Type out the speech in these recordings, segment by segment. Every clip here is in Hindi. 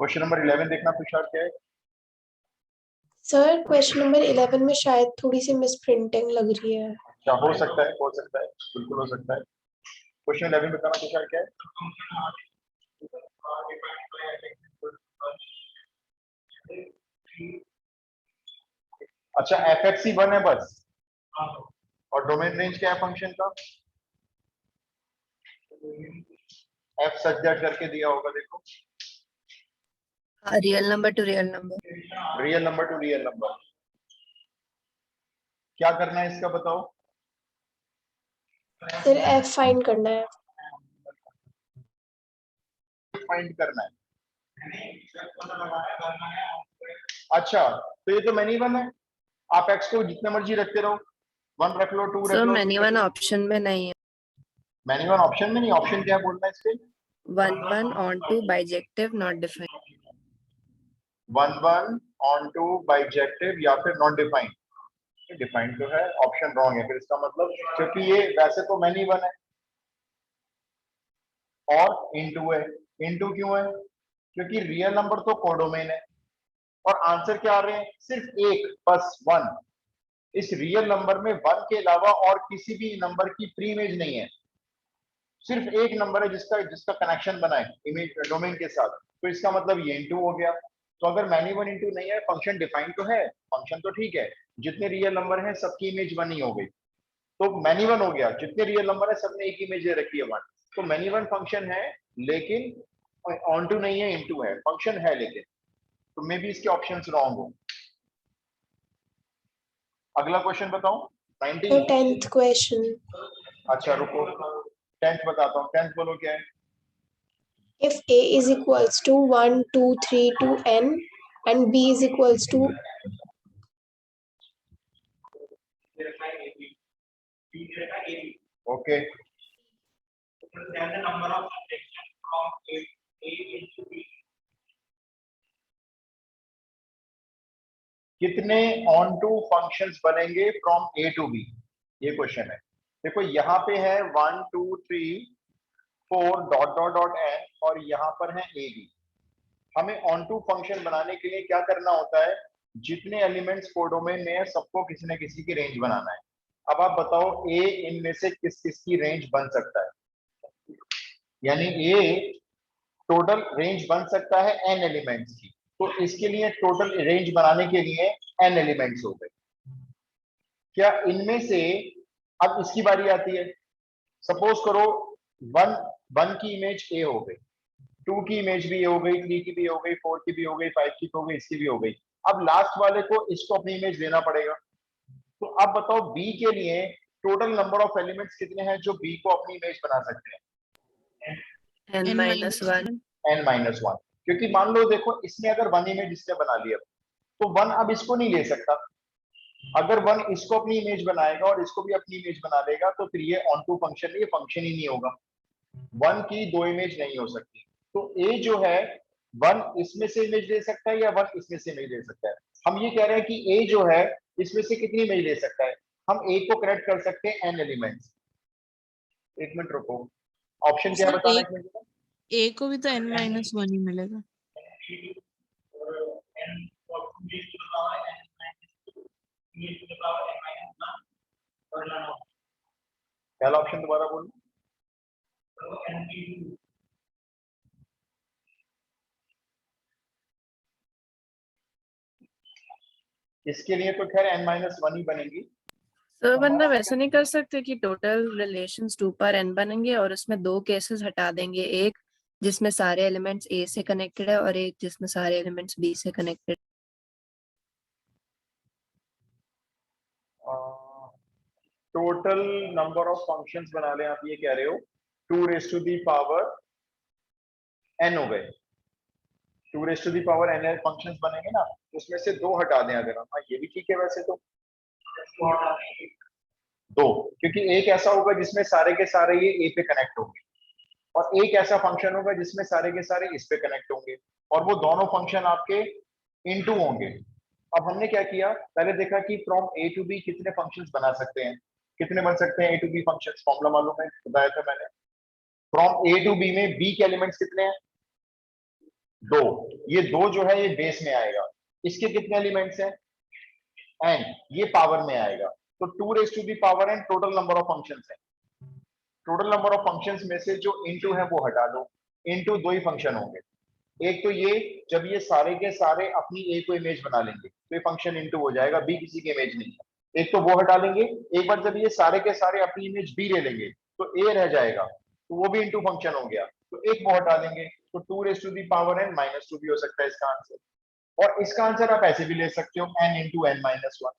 क्वेश्चन नंबर 11 देखना तुषार क्या है। सर क्वेश्चन नंबर 11 में शायद थोड़ी सी मिसप्रिंटिंग लग रही है। क्या हो सकता है, बिल्कुल हो सकता है। क्वेश्चन 11 बताना तुषार क्या है। अच्छा, एफ एक्स सी 1 है बस, और डोमेन रेंज क्या है फंक्शन का, एफ सच दैट करके दिया होगा, देखो real number two real number, real number two real number. क्या करना है इसका बताओ। सर एफ फाइंड करना है। फाइंड करना है। अच्छा, तो ये तो मैनी वन है, आप एक्स को जितने मर्जी रखते रहो, 1 रख लो, 2 रख सर लो। मैनी वन ऑप्शन में नहीं है। मैनी वन ऑप्शन में नहीं, ऑप्शन क्या बोलना है इसके। 1 onto bijective not defined. 1 onto bijective या फिर नॉट डिफाइंड। डिफाइंड तो है, ऑप्शन रॉन्ग है फिर इसका मतलब, क्योंकि ये वैसे तो मैनी वन है और इनटू है। इनटू क्यों है, क्योंकि रियल नंबर तो कोडोमेन है और आंसर क्या आ रहे हैं, सिर्फ एक, बस 1। इस रियल नंबर में 1 के अलावा और किसी भी नंबर की प्री इमेज नहीं है, सिर्फ एक नंबर है जिसका जिसका कनेक्शन बना है इमेज डोमेन के साथ, तो इसका मतलब ये इनटू हो गया। तो अगर मैनी वन इनटू नहीं है, फंक्शन डिफाइंड तो है, फंक्शन तो ठीक है, जितने रियल नंबर है सबकी इमेज 1 ही हो गई, तो मैनी वन हो गया। जितने रियल नंबर है सबने एक इमेज दे रखी है 1, तो मैनी वन फंक्शन है, लेकिन ऑन टू नहीं है, इनटू है, फंक्शन है लेकिन, तो मे बी इसके ऑप्शंस रॉन्ग हो। अगला क्वेश्चन बताओ, 19। Sir 10th question. अच्छा रुको, 10th बताता हूँ। 10th बोलो क्या है। If A is equals to 1 2 3 to n and B is equals to okay, कितने ऑन टू फंक्शंस बनेंगे फ्रॉम ए टू बी, ये क्वेश्चन है। देखो यहाँ पे है 1 2 3 4 डॉट डॉट डॉट एन, और यहाँ पर है ए बी। हमें ऑन टू फंक्शन बनाने के लिए क्या करना होता है, जितने एलिमेंट्स कोडोमेन में है सबको किसी न किसी की रेंज बनाना है। अब आप बताओ ए इनमें से किस किस की रेंज बन सकता है, यानी ए टोटल रेंज बन सकता है n एलिमेंट्स की, तो इसके लिए टोटल रेंज बनाने के लिए n एलिमेंट्स हो गए। क्या इनमें से, अब इसकी बारी आती है, सपोज करो 1 की इमेज ए हो गई, 2 की इमेज भी हो गई, 3 की भी हो गई, 4 की भी हो गई, 5 की हो गई, इसकी भी हो गई। अब लास्ट वाले को इसको अपनी इमेज देना पड़ेगा। तो अब बताओ बी के लिए टोटल नंबर ऑफ एलिमेंट्स कितने हैं जो बी को अपनी इमेज बना सकते हैं। n-1 n-1, क्योंकि मान लो देखो इसमें अगर 1 इमेज इसने बना लिया, तो 1 अब इसको नहीं ले सकता। अगर 1 इसको अपनी इमेज बनाएगा और इसको भी अपनी इमेज बना लेगा, तो फिर ये ऑन टू फंक्शन, ये फंक्शन ही नहीं होगा। 1 की 2 इमेज नहीं हो सकती। तो ए जो है 1 इसमें से इमेज ले सकता है या 1 इसमें से इमेज ले सकता है। हम ये कह रहे हैं कि ए जो है इसमें से कितनी इमेज ले सकता है, हम ए को कनेक्ट कर सकते हैं n एलिमेंट्स। एक मिनट रुको, ऑप्शन क्या है बताना एक मिनट। ए को भी तो n-1 ही मिलेगा। पहला ऑप्शन दोबारा बोलो। इसके लिए तो खैर n-1 ही बनेगी। सर वरना वैसे नहीं कर सकते कि टोटल रिलेशंस 2 पर n बनेंगे और उसमें 2 केसेस हटा देंगे, एक जिसमें सारे एलिमेंट्स a से कनेक्टेड है और एक जिसमें सारे एलिमेंट्स b से connected. Total number of functions बना लें, आप ये कह रहे हो 2 raise to the power n हो गए, 2 raise to the power n functions बनेंगे ना, उसमें से 2 हटा दें अगर हम। हाँ ये भी ठीक है वैसे तो, 2, क्योंकि एक ऐसा होगा जिसमें सारे के सारे ये ए पे कनेक्ट होंगे, और एक ऐसा फंक्शन होगा जिसमें सारे के सारे इस पे कनेक्ट होंगे, और वो दोनों फंक्शन आपके इनटू होंगे। अब हमने क्या किया, पहले देखा कि फ्रॉम ए टू बी कितने फंक्शंस बना सकते हैं, कितने बन सकते हैं ए टू बी फंक्शंस, फॉर्मूला मालूम है, बताया था मैंने। फ्रॉम ए टू बी में बी के एलिमेंट्स कितने हैं, 2, ये 2 जो है ये बेस में आएगा। इसके कितने एलिमेंट्स हैं? n, ये पावर में आएगा। तो 2 raise to the power n total number of functions है। टोटल नंबर ऑफ फंक्शंस में से जो इनटू है वो हटा दो, इनटू 2 ही फंक्शन होंगे। एक तो ये, जब ये सारे के सारे अपनी ए को इमेज बना लेंगे तो ये फंक्शन इनटू हो जाएगा, बी किसी की इमेज नहीं है। एक तो वो हटा लेंगे। एक बार जब ये सारे के सारे अपनी इमेज बी ले लेंगे तो ए रह जाएगा, तो वो भी इनटू फंक्शन हो गया। तो एक वो हटा देंगे, तो 2 raise to the power n -2 भी हो सकता है इसका आंसर। और इसका आंसर आप ऐसे भी ले सकते हो n इंटू n -1।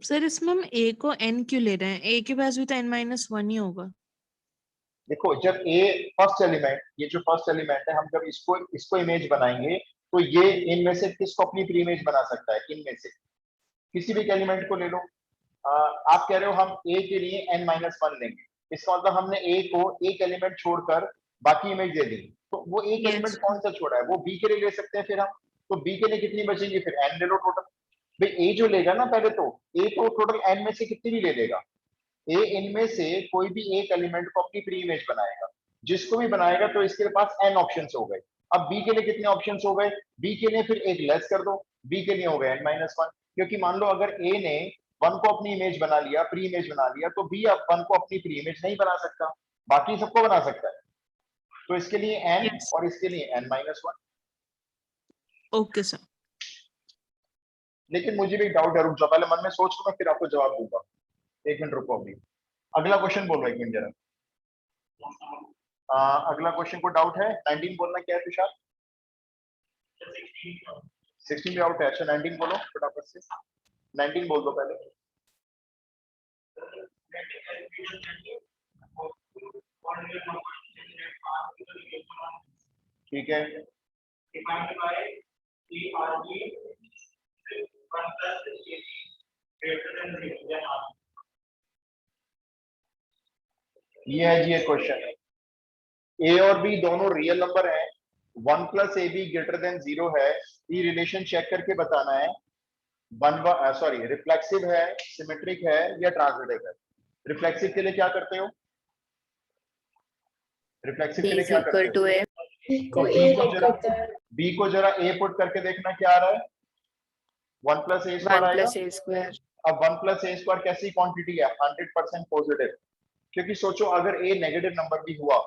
सर इसमें हम a को n क्यों ले रहे हैं? a के पास भी तो n-1 ही होगा। देखो, जब ए फर्स्ट एलिमेंट, ये जो फर्स्ट एलिमेंट है, हम जब इसको इमेज बनाएंगे तो ये इनमें से किसको अपनी प्री इमेज बना सकता है? इनमें से किसी भी एलिमेंट को ले लो। आप कह रहे हो हम ए के लिए n-1 लेंगे, इसका मतलब हमने ए को एक एलिमेंट छोड़कर बाकी इमेज दे दी। तो वो एक Yes. एलिमेंट कौन सा छोड़ा है? वो बी के लिए ले सकते हैं फिर हम। तो बी के लिए कितनी बचेंगी? फिर n ले लो टोटल। भाई ए जो लेगा ना पहले, तो ए तो टोटल n में से कितनी भी ले लेगा। ए इनमें से कोई भी एक एलिमेंट को अपनी प्री इमेज बनाएगा, जिसको भी बनाएगा तो इसके पास n ऑप्शंस हो गए। अब बी के लिए कितने ऑप्शंस हो गए? बी के लिए फिर एक लेस कर दो, बी के लिए हो गए n-1। क्योंकि मान लो अगर ए ने 1 को अपनी इमेज बना लिया, प्री इमेज बना लिया, तो बी अब 1 को अपनी प्री इमेज नहीं बना सकता, बाकी सबको बना सकता है। तो इसके लिए n Yes. और इसके लिए n-1। Okay sir. लेकिन मुझे भी डाउट है, रुक जाओ, पहले मन में सोच लो, मैं फिर आपको जवाब दूंगा। 1 मिनट रुको अभी। अगला क्वेश्चन बोलो 1 मिनट जरा। अगला क्वेश्चन को डाउट है। 19 बोलना क्या है तुषार? 16 भी आउट है। अच्छा 19 बोलो फटाफट से। 19 बोल दो पहले। ठीक है। ये है जी ये क्वेश्चन। ए और बी दोनों रियल नंबर हैं, 1 + ab ग्रेटर देन 0 है। ये रिलेशन चेक करके बताना है। रिफ्लेक्सिव है, सिमेट्रिक है या ट्रांजिटिव है। रिफ्लेक्सिव के लिए क्या करते हो? रिफ्लेक्सिव b के लिए is क्या equal करते to हो? a बी को तो ए लेट करता है। बी को जरा ए पुट करके देखना क्या आ रहा है। 1 + a² 1 आएगा। plus a square अब 1 + a² कैसी क्वांटिटी है? 100% पॉजिटिव। क्योंकि सोचो अगर a नेगेटिव नंबर भी हुआ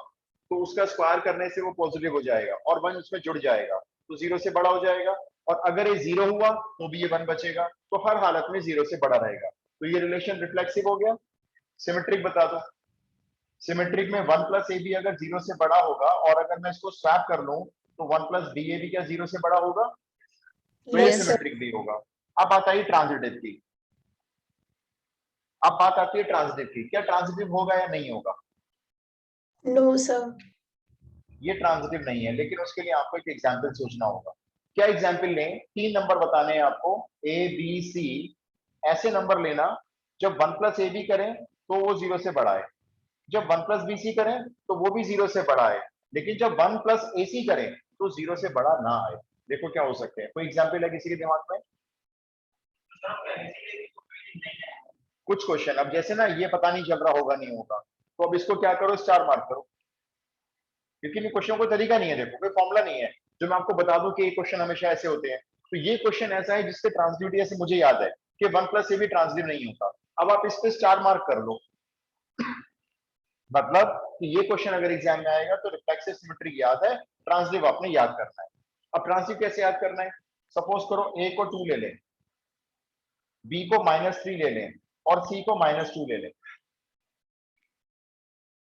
तो उसका स्क्वायर करने से वो पॉजिटिव हो जाएगा और 1 उसमें जुड़ जाएगा, तो 0 से बड़ा हो जाएगा। और अगर ये 0 हुआ तो भी ये 1 बचेगा, तो हर हालत में 0 से बड़ा रहेगा। तो ये रिलेशन रिफ्लेक्सिव हो गया। सिमेट्रिक बता दो। सिमेट्रिक में 1 + ab अगर 0 से बड़ा होगा और अगर मैं इसको स्वैप कर लूं तो 1 + bab क्या 0 से बड़ा होगा? तो ये यस सर। सिमेट्रिक भी होगा। अब बात आई ट्रांजिटिव की। अब बात आती है ट्रांजिटिव की। क्या ट्रांजिटिव होगा या नहीं होगा? No sir. ये ट्रांजिटिव नहीं है, लेकिन उसके लिए आपको एक एग्जांपल सोचना होगा। क्या एग्जांपल लें? 3 नंबर बताने हैं आपको, ए बी सी। ऐसे नंबर लेना जब 1 + ab करें तो वो 0 से बड़ा है, जब 1 + bc करें तो वो भी 0 से बड़ा है, लेकिन जब 1 + ac करें तो 0 से बड़ा ना आए। देखो क्या हो सकते हैं। कोई एग्जांपल है किसी के दिमाग में? कुछ क्वेश्चन अब जैसे ना ये पता नहीं चल रहा होगा नहीं होगा, तो अब इसको क्या करो, स्टार मार्क करो। क्योंकि इन क्वेश्चन को तरीका नहीं है, देखो कोई फॉर्मूला नहीं है जो मैं आपको बता दूं कि ये क्वेश्चन हमेशा ऐसे होते हैं। तो ये क्वेश्चन ऐसा है जिससे ट्रांसड्यूटिव, ऐसे मुझे याद है कि 1 + a भी ट्रांसड्यूटिव नहीं होता। अब आप इस पे स्टार मार्क कर लो, मतलब कि ये क्वेश्चन अगर एग्जाम में आएगा तो रिफ्लेक्सिव सिमेट्रिक याद है, ट्रांसडिव आपने याद करना है। अब ट्रांसडिव कैसे याद करना है? सपोज करो ए को 2 ले लें, बी को -3 ले लें और सी को -2 ले लें।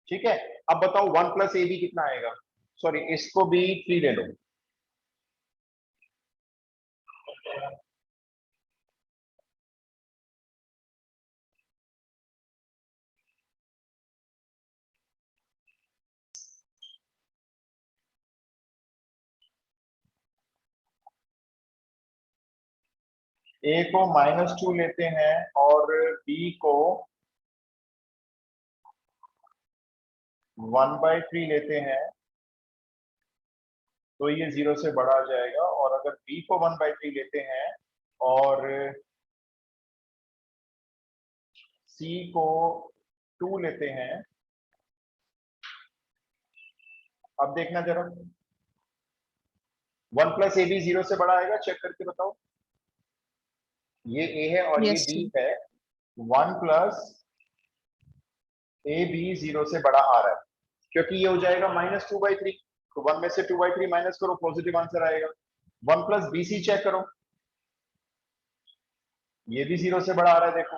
ठीक है। अब बताओ 1 + ab कितना आएगा? सॉरी, इसको भी 3 ले लो। ए को -2 लेते हैं और बी को 1/3 लेते हैं, तो ये 0 से बड़ा आ जाएगा। और अगर बी को 1/3 लेते हैं और सी को 2 लेते हैं अब देखना जरा, 1 प्लस ए बी 0 से बड़ा आएगा, चेक करके बताओ। ये ए है और ये Yes, बी sir. है, 1 प्लस ए बी 0 से बड़ा आ रहा है, क्योंकि ये हो जाएगा -2/3, तो 1 में से 2/3 माइनस करो, पॉजिटिव आंसर आएगा। 1 प्लस बी सी चेक करो, ये भी 0 से बड़ा आ रहा है, देखो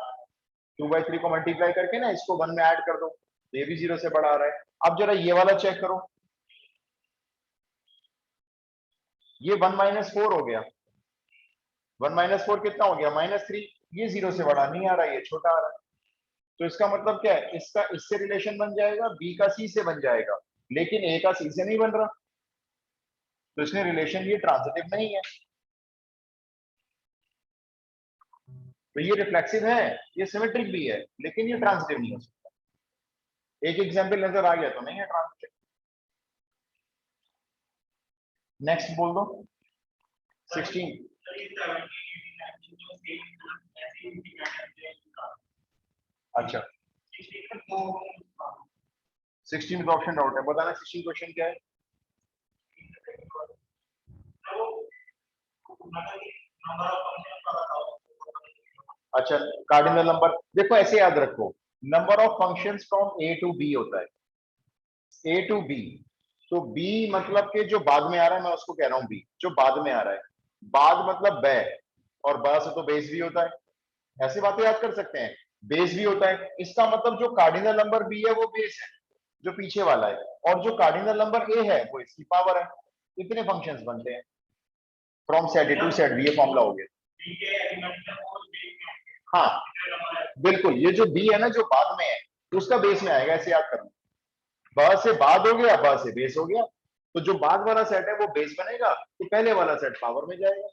2/3 को मल्टीप्लाई करके ना इसको 1 में ऐड कर दो, तो ये भी 0 से बड़ा आ रहा है। अब जरा ये वाला चेक करो, ये 1 - 4 हो गया, 1 - 4 कितना हो गया, -3, ये 0 से बड़ा नहीं आ रहा है, ये छोटा आ रहा है। तो इसका मतलब क्या है, इसका इससे रिलेशन बन जाएगा, बी का सी से बन जाएगा, लेकिन ए का सी से नहीं बन रहा, तो इसमें रिलेशन ये ट्रांजिटिव नहीं है, तो ये रिफ्लेक्सिव है, ये सिमेट्रिक भी है, लेकिन ये ट्रांजिटिव नहीं हो सकता। एक एग्जांपल नजर आ गया तो नहीं है ट्रांजिटिव। नेक्स्ट बोल दो 16। अच्छा 16 में ऑप्शन डाउट है, बताना 16 क्वेश्चन क्या है। अच्छा कार्डिनल नंबर, देखो ऐसे याद रखो, number of functions from A to B होता है, ए टू बी, तो बी मतलब के जो बाद में आ रहा है, मैं उसको कह रहा हूं बी, जो बाद में आ रहा है, बाद मतलब बै, और ब से तो बेस भी होता है, ऐसी बातें याद कर सकते हैं, बेस भी होता है, इसका मतलब जो कार्डिनल नंबर बी है वो बेस है, जो पीछे वाला है, और जो कार्डिनल नंबर ए है वो इसकी पावर है। इतने फंक्शंस बनते हैं from set A to set B, ये फॉर्मूला हो गया। हाँ बिल्कुल, ये जो बी है ना जो बाद में है, उसका बेस में आएगा, ऐसे याद करना, ब से बाद हो गया, ब से बेस हो गया, तो जो बाद वाला सेट है वो बेस बनेगा, तो पहले वाला सेट पावर में जाएगा,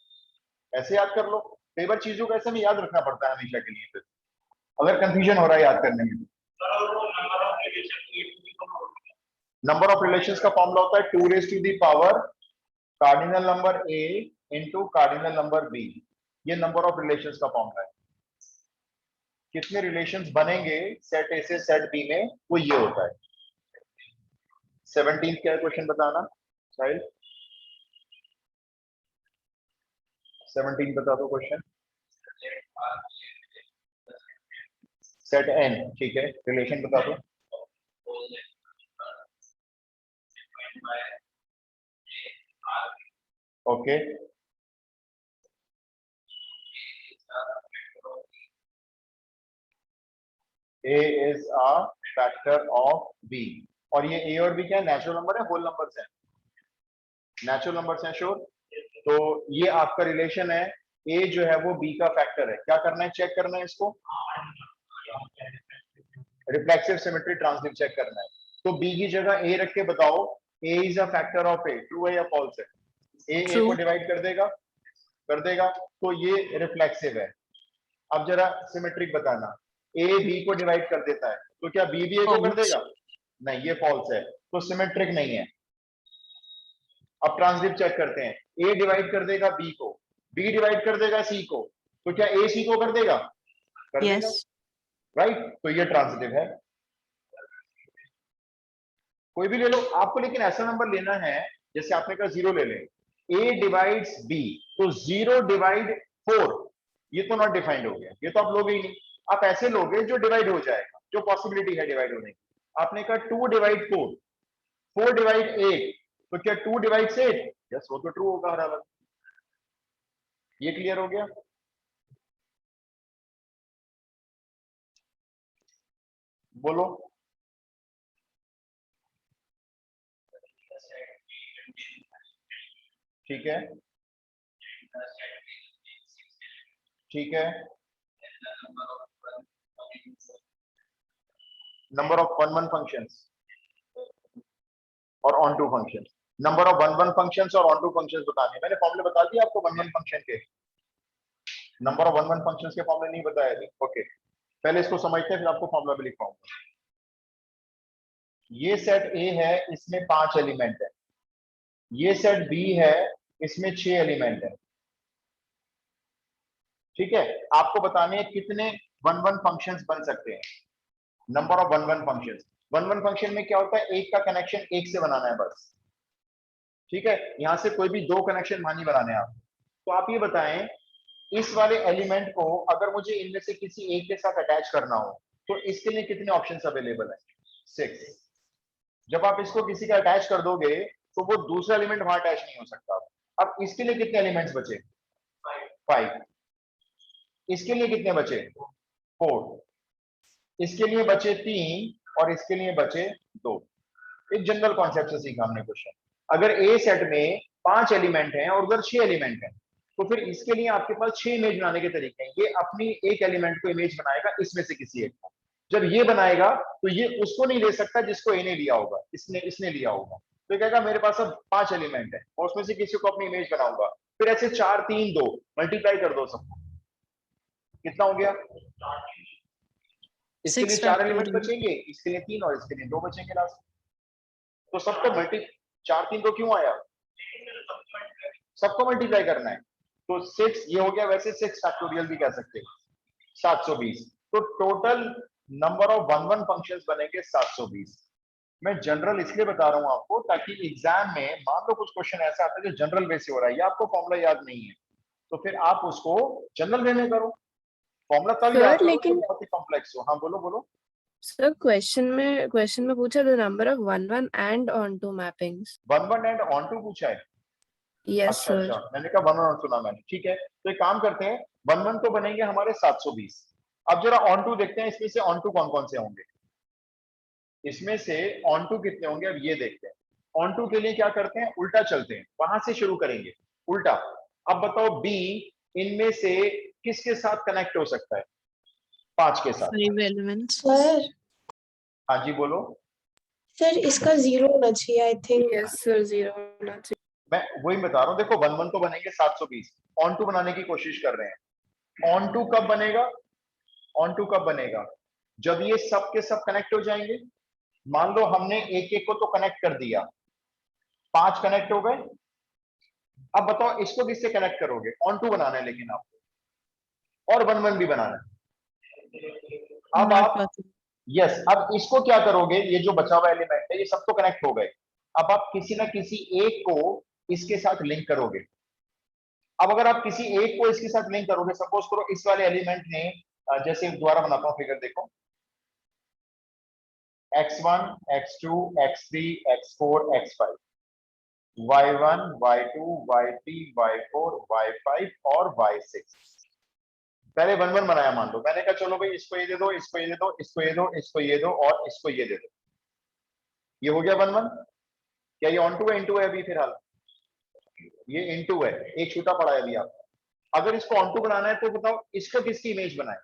ऐसे याद कर लो। कई बार चीजों को ऐसे में याद रखना पड़ता है हमेशा के लिए, फिर अगर कंफ्यूजन हो रहा है याद करने में। नंबर ऑफ रिलेशंस का फॉर्मूला होता है 2 cardinal number A into cardinal number B, ये नंबर ऑफ रिलेशंस का फॉर्मूला है। कितने रिलेशंस बनेंगे सेट ए से सेट बी में, वो ये होता है। 17 क्या क्वेश्चन बताना साहिल, 17 बता दो क्वेश्चन। सेट एन, ठीक है, रिलेशन बता दो। Okay, A is a factor of B, और ये ए और बी क्या है, नेचुरल नंबर है, होल नंबर्स हैं, नेचुरल नंबर्स हैं, श्योर। तो ये आपका रिलेशन है, ए जो है वो बी का फैक्टर है, क्या करना है, चेक करना है इसको, रिफ्लेक्सिव सिमेट्री ट्रांजिटिव चेक करना है। तो बी की जगह ए रख के बताओ, A is a factor of A, true है या फॉल्स है, ए को True. डिवाइड कर देगा, तो ये रिफ्लेक्सिव है। अब जरा सिमेट्रिक बताना, ए बी को डिवाइड कर देता है, तो क्या बी भी ए को कर False. देगा, नहीं ये फॉल्स है, तो सिमेट्रिक नहीं है। अब ट्रांजिटिव चेक करते हैं, ए डिवाइड कर देगा बी को, बी डिवाइड कर देगा सी को, तो क्या ए सी को कर देगा, कर देगा, Yes. राइट, तो ये ट्रांजिटिव है। कोई भी ले लो आपको, लेकिन ऐसा नंबर लेना है, जैसे आपने कहा 0 ले लें, ए डिवाइड्स बी, तो 0 डिवाइड 4, ये तो नॉट डिफाइंड हो गया, ये तो आप लोगे ही नहीं, आप ऐसे लोगे जो डिवाइड हो जाएगा, जो पॉसिबिलिटी है डिवाइड होने की। आपने कहा 2 डिवाइड 4, 4 डिवाइड 8, तो क्या 2 डिवाइड 8, यस वो तो ट्रू होगा हर अलग। ये क्लियर हो गया, बोलो। ठीक है, ठीक है, नंबर ऑफ 1 1 फंक्शंस और onto functions, number of 1 1 functions और ऑन टू फंक्शंस बताने, मैंने फॉर्मूले बता दिया आपको 1 1 फंक्शन के, नंबर ऑफ 1 1 फंक्शंस के फॉर्मूले नहीं बताए थे। ओके, पहले इसको समझते हैं फिर आपको फॉर्मूला भी लिखवाऊंगा। ये सेट ए है, इसमें 5 एलिमेंट है, ये सेट बी है, इसमें 6 एलिमेंट है, ठीक है। आपको बताने हैं कितने 1 1 फंक्शंस बन सकते हैं, number of 1 1 functions. One one function में क्या होता है, एक का कनेक्शन एक से बनाना है बस, ठीक है। यहाँ से कोई भी दो कनेक्शन नहीं बनाने हैं आप। तो आप ये बताएं, इस वाले एलिमेंट को अगर मुझे इनमें से किसी एक के साथ अटैच करना हो तो इसके लिए कितने ऑप्शंस अवेलेबल है? 6। जब आप इसको किसी का अटैच कर दोगे तो वो दूसरा एलिमेंट वहां अटैच नहीं हो सकता। अब इसके लिए कितने एलिमेंट्स बचे? 5। इसके लिए कितने बचे? 4। इसके लिए बचे 3 और इसके लिए बचे 2। एक जनरल कॉन्सेप्ट से सीखा हमने क्वेश्चन। अगर ए सेट में 5 एलिमेंट हैं और उधर 6 एलिमेंट हैं, तो फिर इसके लिए आपके पास 6 इमेज बनाने के तरीके हैं। ये अपनी एक एलिमेंट को इमेज बनाएगा इसमें से किसी एक को। जब ये बनाएगा तो ये उसको नहीं ले सकता जिसको ए ने लिया होगा, इसने लिया होगा। तो कहेगा मेरे पास अब 5 एलिमेंट है और उसमें से किसी को अपनी इमेज बनाऊंगा। फिर ऐसे 4 3 2 मल्टीप्लाई कर दो सबको, कितना हो गया? इसके लिए 4 एलिमेंट बचेंगे, इसके लिए 3 और इसके लिए 2 बचेंगे लास्ट। तो सबको 4 3 2 क्यों आया? सबको मल्टीप्लाई करना है। तो 6 ये हो गया, वैसे 6 फैक्टोरियल भी कह सकते हैं, 720। तो total number of one one functions बनेंगे 720। मैं जनरल इसलिए बता रहा हूं आपको ताकि एग्जाम में मान लो कुछ क्वेश्चन ऐसा आता है जो जनरल वे से हो रहा है, या आपको फॉर्मूला याद नहीं है, तो फिर आप उसको जनरल वे में करो। फॉर्मूला तब याद करो लेकिन बहुत ही कॉम्प्लेक्स हो। हाँ बोलो बोलो सर, क्वेश्चन में पूछा the number of one one and onto mappings. One one and onto पूछा है? यस अच्छा सर। अच्छा, मैंने कहा वन वन सुना मैंने, ठीक है। तो एक काम करते हैं, वन वन तो बनेंगे हमारे 720। अब जरा ऑन टू देखते हैं, इसमें से ऑन टू कौन कौन से होंगे। इसमें से ऑन टू कितने होंगे अब ये देखते हैं। ऑन टू के लिए क्या करते हैं, उल्टा चलते हैं, वहां से शुरू करेंगे उल्टा। अब बताओ बी इनमें से किसके साथ कनेक्ट हो सकता है? 5 के साथ। 5 एलिमेंट्स। सर हाँ जी बोलो। सर इसका 0 होना चाहिए आई थिंक। यस सर, 0 होना चाहिए। मैं वही बता रहा हूँ, देखो वन वन तो बनेंगे 720, ऑन टू बनाने की कोशिश कर रहे हैं। ऑन टू कब बनेगा? ऑन टू कब बनेगा? जब ये सब के सब कनेक्ट हो जाएंगे। मान लो हमने एक एक को तो कनेक्ट कर दिया, 5 कनेक्ट हो गए। अब बताओ इसको किससे कनेक्ट करोगे? ऑन टू बनाना है लेकिन आपको, और वन वन भी बनाना है। अब आप यस, अब इसको क्या करोगे, ये जो बचा हुआ एलिमेंट है ये सब तो कनेक्ट हो गए। अब आप किसी ना किसी एक को इसके साथ लिंक करोगे। अब अगर आप किसी एक को इसके साथ लिंक करोगे, सपोज करो इस वाले एलिमेंट ने, जैसे दोबारा बनाता हूं फिगर देखो, x1 x2 x3 x4 x5, y1 y2 y3 y4 y5 और y6। पहले वन वन बनाया मान लो, मैंने कहा चलो भाई इसको ये दे दो, इसको ये दे दो, इसको ये दो, इसको ये दो और इसको ये दे दो। ये हो गया वन वन। क्या ये ऑन टू है इनटू है अभी फिलहाल? ये इनटू है, एक छूटा पड़ा है अभी आपको। अगर इसको ऑन टू बनाना है तो बताओ इसको किसकी इमेज बनाए?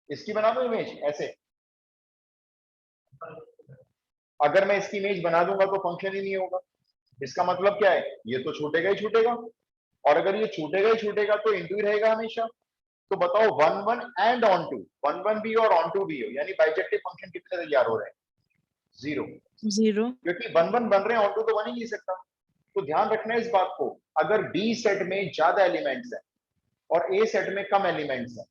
इसकी बना दो इमेज ऐसे। अगर मैं इसकी इमेज बना दूंगा तो फंक्शन ही नहीं होगा। इसका मतलब क्या है, ये तो छूटेगा ही छूटेगा, और अगर ये छूटेगा ही छूटेगा तो इंटू ही रहेगा हमेशा। तो बताओ one one and onto, one one भी और ऑन टू भी हो, यानी बाइजेक्टिव फंक्शन कितने तैयार हो रहे हैं? 0, क्योंकि वन वन बन रहे हैं, ऑन टू तो बन ही नहीं सकता। तो ध्यान रखना है इस बात को, अगर बी सेट में ज्यादा एलिमेंट्स हैं और ए सेट में कम एलिमेंट्स हैं,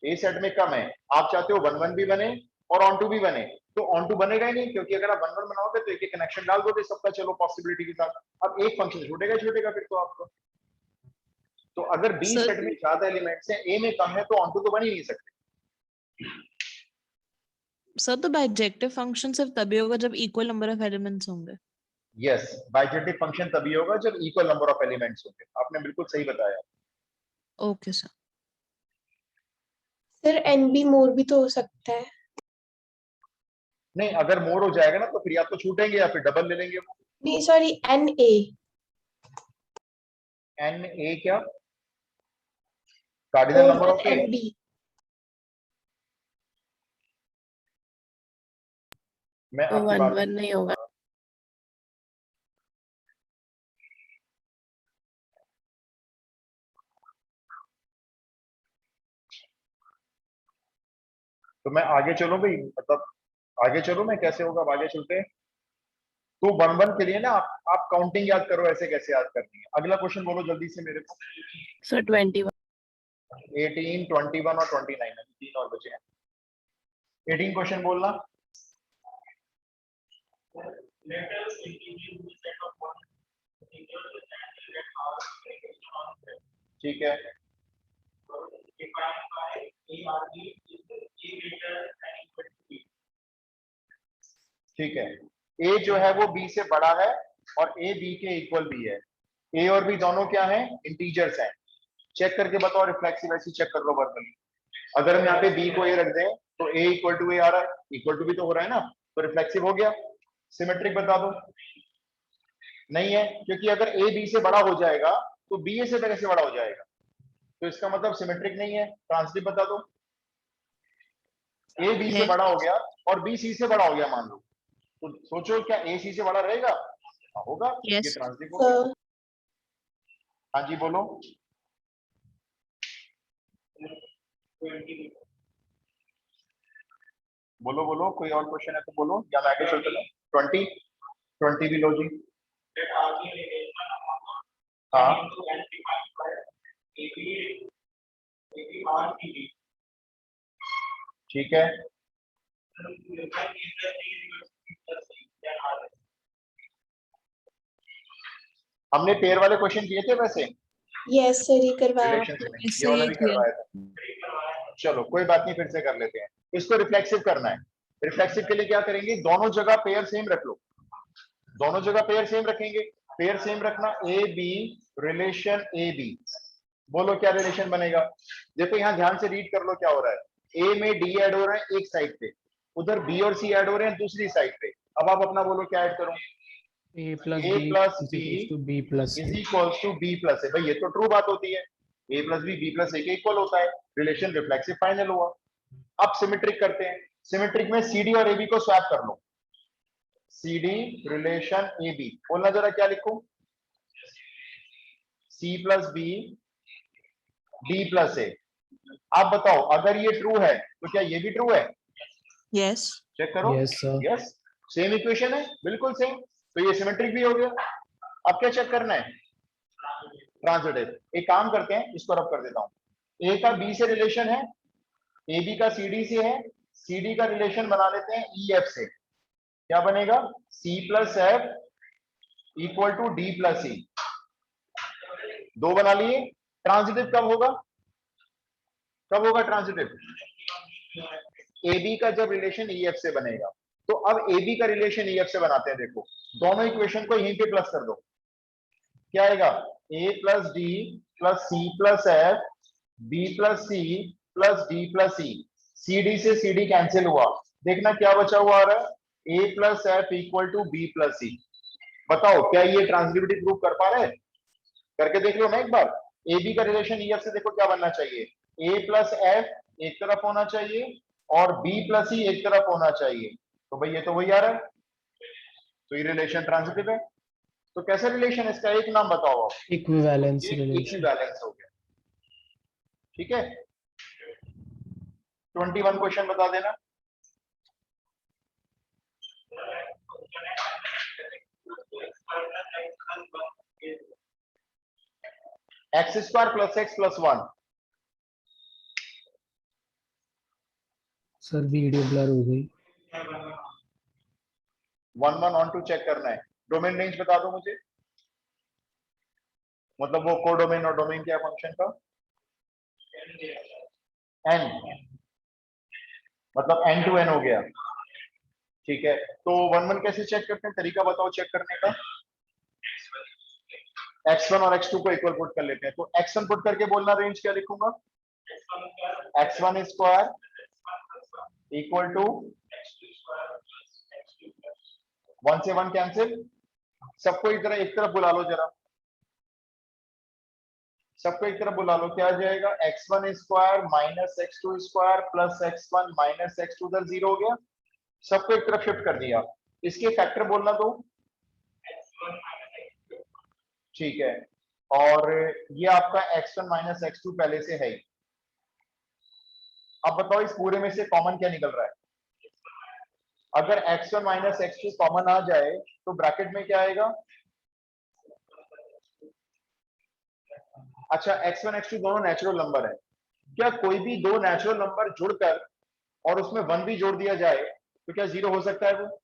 ए सेट में कम है, आप चाहते हो वन वन भी बने और ऑन टू भी बने, तो ऑन टू बनेगा ही नहीं, क्योंकि अगर आप वन वन बनाओगे तो एक एक कनेक्शन डाल दोगे सबका, चलो पॉसिबिलिटी के साथ, अब एक फंक्शन छूटेगा छूटेगा फिर तो आपको। तो अगर बी सेट में ज्यादा एलिमेंट्स हैं, ए में कम है, तो ऑन टू तो बन ही नहीं सकते। सर तो बाइजेक्टिव फंक्शन सिर्फ तभी होगा जब इक्वल नंबर ऑफ एलिमेंट्स होंगे। यस, बाइजेक्टिव फंक्शन तभी होगा जब इक्वल नंबर ऑफ एलिमेंट्स होंगे। आपने बिल्कुल सही बताया। Okay sir. Sir N B more भी तो हो सकता है। नहीं, अगर मोर हो जाएगा ना तो फिर या तो छूटेंगे या फिर डबल ले लेंगे वो। नहीं sorry, N A. N A क्या? Cardinal number of A. N B. मैं तो आपकी वन बात वन नहीं होगा। तो मैं आगे चलूं भाई, मतलब आगे चलूं मैं, कैसे होगा अब आगे चलते हैं। तो वन वन के लिए ना आप काउंटिंग याद करो, ऐसे कैसे याद करनी है। अगला क्वेश्चन बोलो जल्दी से मेरे को। सर 21। 18, 21 और 29 है, 3 और बचे हैं। 18 क्वेश्चन बोलना। ठीक है, ठीक है। ए जो है वो बी से बड़ा है और ए बी के इक्वल भी है। ए और बी दोनों क्या हैं? इंटीजर्स हैं। चेक करके बताओ, रिफ्लेक्सिव ऐसे चेक कर लो वर्बली। अगर हम यहाँ पे बी को ए रख दें तो ए इक्वल टू ए आ रहा है, इक्वल टू भी तो हो रहा है ना, तो रिफ्लेक्सिव हो गया। सिमेट्रिक बता दो। नहीं है, क्योंकि अगर ए बी से बड़ा हो जाएगा तो बी ए से कैसे बड़ा हो जाएगा, तो इसका मतलब सिमेट्रिक नहीं है। ट्रांसटिव बता दो। ए बी से है बड़ा हो गया और बी सी से बड़ा हो गया मान लो, तो सोचो क्या ए सी से बड़ा रहेगा? हाँ, होगा। ये यस ट्रांसटिव हो गया। sir, हाँ जी बोलो। बोलो बोलो, कोई और क्वेश्चन है तो बोलो, या मैं आगे चलता हूँ। 20 भी लो जी। हाँ, ठीक है। हमने पेयर वाले क्वेश्चन किए थे वैसे, yes sir, ये करवाया रिलेशन आपने। से नहीं, ये इससे वाला ये भी किया करवाया था। चलो कोई बात नहीं, फिर से कर लेते हैं। इसको रिफ्लेक्सिव करना है। रिफ्लेक्सिव के लिए क्या करेंगे, दोनों जगह पेयर सेम रख लो। दोनों जगह पेयर सेम रखेंगे। पेयर सेम रखना, a b relation A b. बोलो क्या रिलेशन बनेगा। देखो यहाँ ध्यान से रीड कर लो क्या हो रहा है। ए में डी ऐड हो रहा है एक साइड पे, उधर बी और सी ऐड हो रहे हैं दूसरी साइड पे। अब आप अपना बोलो क्या ऐड करो। A plus A B plus is B equals to B plus is C. Equals to B plus A. भाई ये तो ट्रू बात होती है, A plus B plus A के इक्वल होता है। रिलेशन रिफ्लेक्सिव फाइनल हुआ। अब सिमेट्रिक करते हैं। सिमेट्रिक में सीडी और एबी को स्वैप कर लो। सीडी रिलेशन ए बी, बोलना जरा क्या लिखूं। C plus B D plus A. आप बताओ अगर ये ट्रू है तो क्या ये भी ट्रू है? यस चेक करो। Yes, sir. Yes, same equation है, बिल्कुल सेम। तो ये सिमेट्रिक भी हो गया। अब क्या चेक करना है? ट्रांजिटिव। एक काम करते हैं, इसको रब कर देता हूं। ए का बी से रिलेशन है, ए बी का सी डी से है, सी डी का रिलेशन बना लेते हैं ई एफ से। क्या बनेगा? C plus F equal to D plus E. दो बना लिए। ट्रांजिटिव कब होगा? कब होगा ट्रांजिटिव? ए बी का जब रिलेशन ई एफ से बनेगा। तो अब ए बी का रिलेशन ई एफ से बनाते हैं। देखो दोनों इक्वेशन को यहीं पे प्लस कर दो। क्या आएगा? A plus D plus C plus F B plus C plus D plus E. C D से सी डी कैंसिल हुआ। देखना क्या बचा हुआ आ रहा है, A plus F equal to B plus C. बताओ क्या ये ट्रांजिटिविटी प्रूव कर पा रहे हैं? करके देख लो ना एक बार। ए बी का रिलेशन ई एफ से देखो क्या बनना चाहिए, ए प्लस एफ एक तरफ होना चाहिए और बी प्लस ई एक तरफ होना चाहिए। तो भाई ये तो वही आ रहा है, तो ये रिलेशन ट्रांजिटिव है। तो कैसा रिलेशन है इसका, एक नाम बताओ आप। Equivalence ये relation. इक्विवेलेंस हो गया। ठीक है, 21 क्वेश्चन बता देना। X square plus x plus 1। Sir video blur हो गई। 1 1 ऑन टू चेक करना है। डोमेन रेंज बता दो मुझे, मतलब वो कोडोमेन और डोमेन क्या फंक्शन का। एन, मतलब एन टू एन हो गया। ठीक है, तो 1 1 कैसे चेक करते हैं, तरीका बताओ चेक करने का। x1 और x2 को इक्वल पुट कर लेते हैं। तो x1 पुट करके बोलना रेंज क्या लिखूंगा, x1 स्क्वायर इक्वल टू 1 से 1 कैंसिल। सबको इधर एक तरफ बुला लो जरा, सबको एक तरफ बुला लो। क्या आ जाएगा, x1 square minus x2 square plus x1 minus x2 उधर 0 हो गया। सबको एक तरफ शिफ्ट कर दिया। इसके फैक्टर बोलना दो। ठीक है, और ये आपका x1 माइनस x2 पहले से है ही। अब बताओ इस पूरे में से कॉमन क्या निकल रहा है। अगर x1 माइनस x2 कॉमन आ जाए तो ब्रैकेट में क्या आएगा। अच्छा x1 x2 दोनों नेचुरल नंबर है, क्या कोई भी दो नेचुरल नंबर जुड़कर और उसमें 1 भी जोड़ दिया जाए तो क्या 0 हो सकता है? वो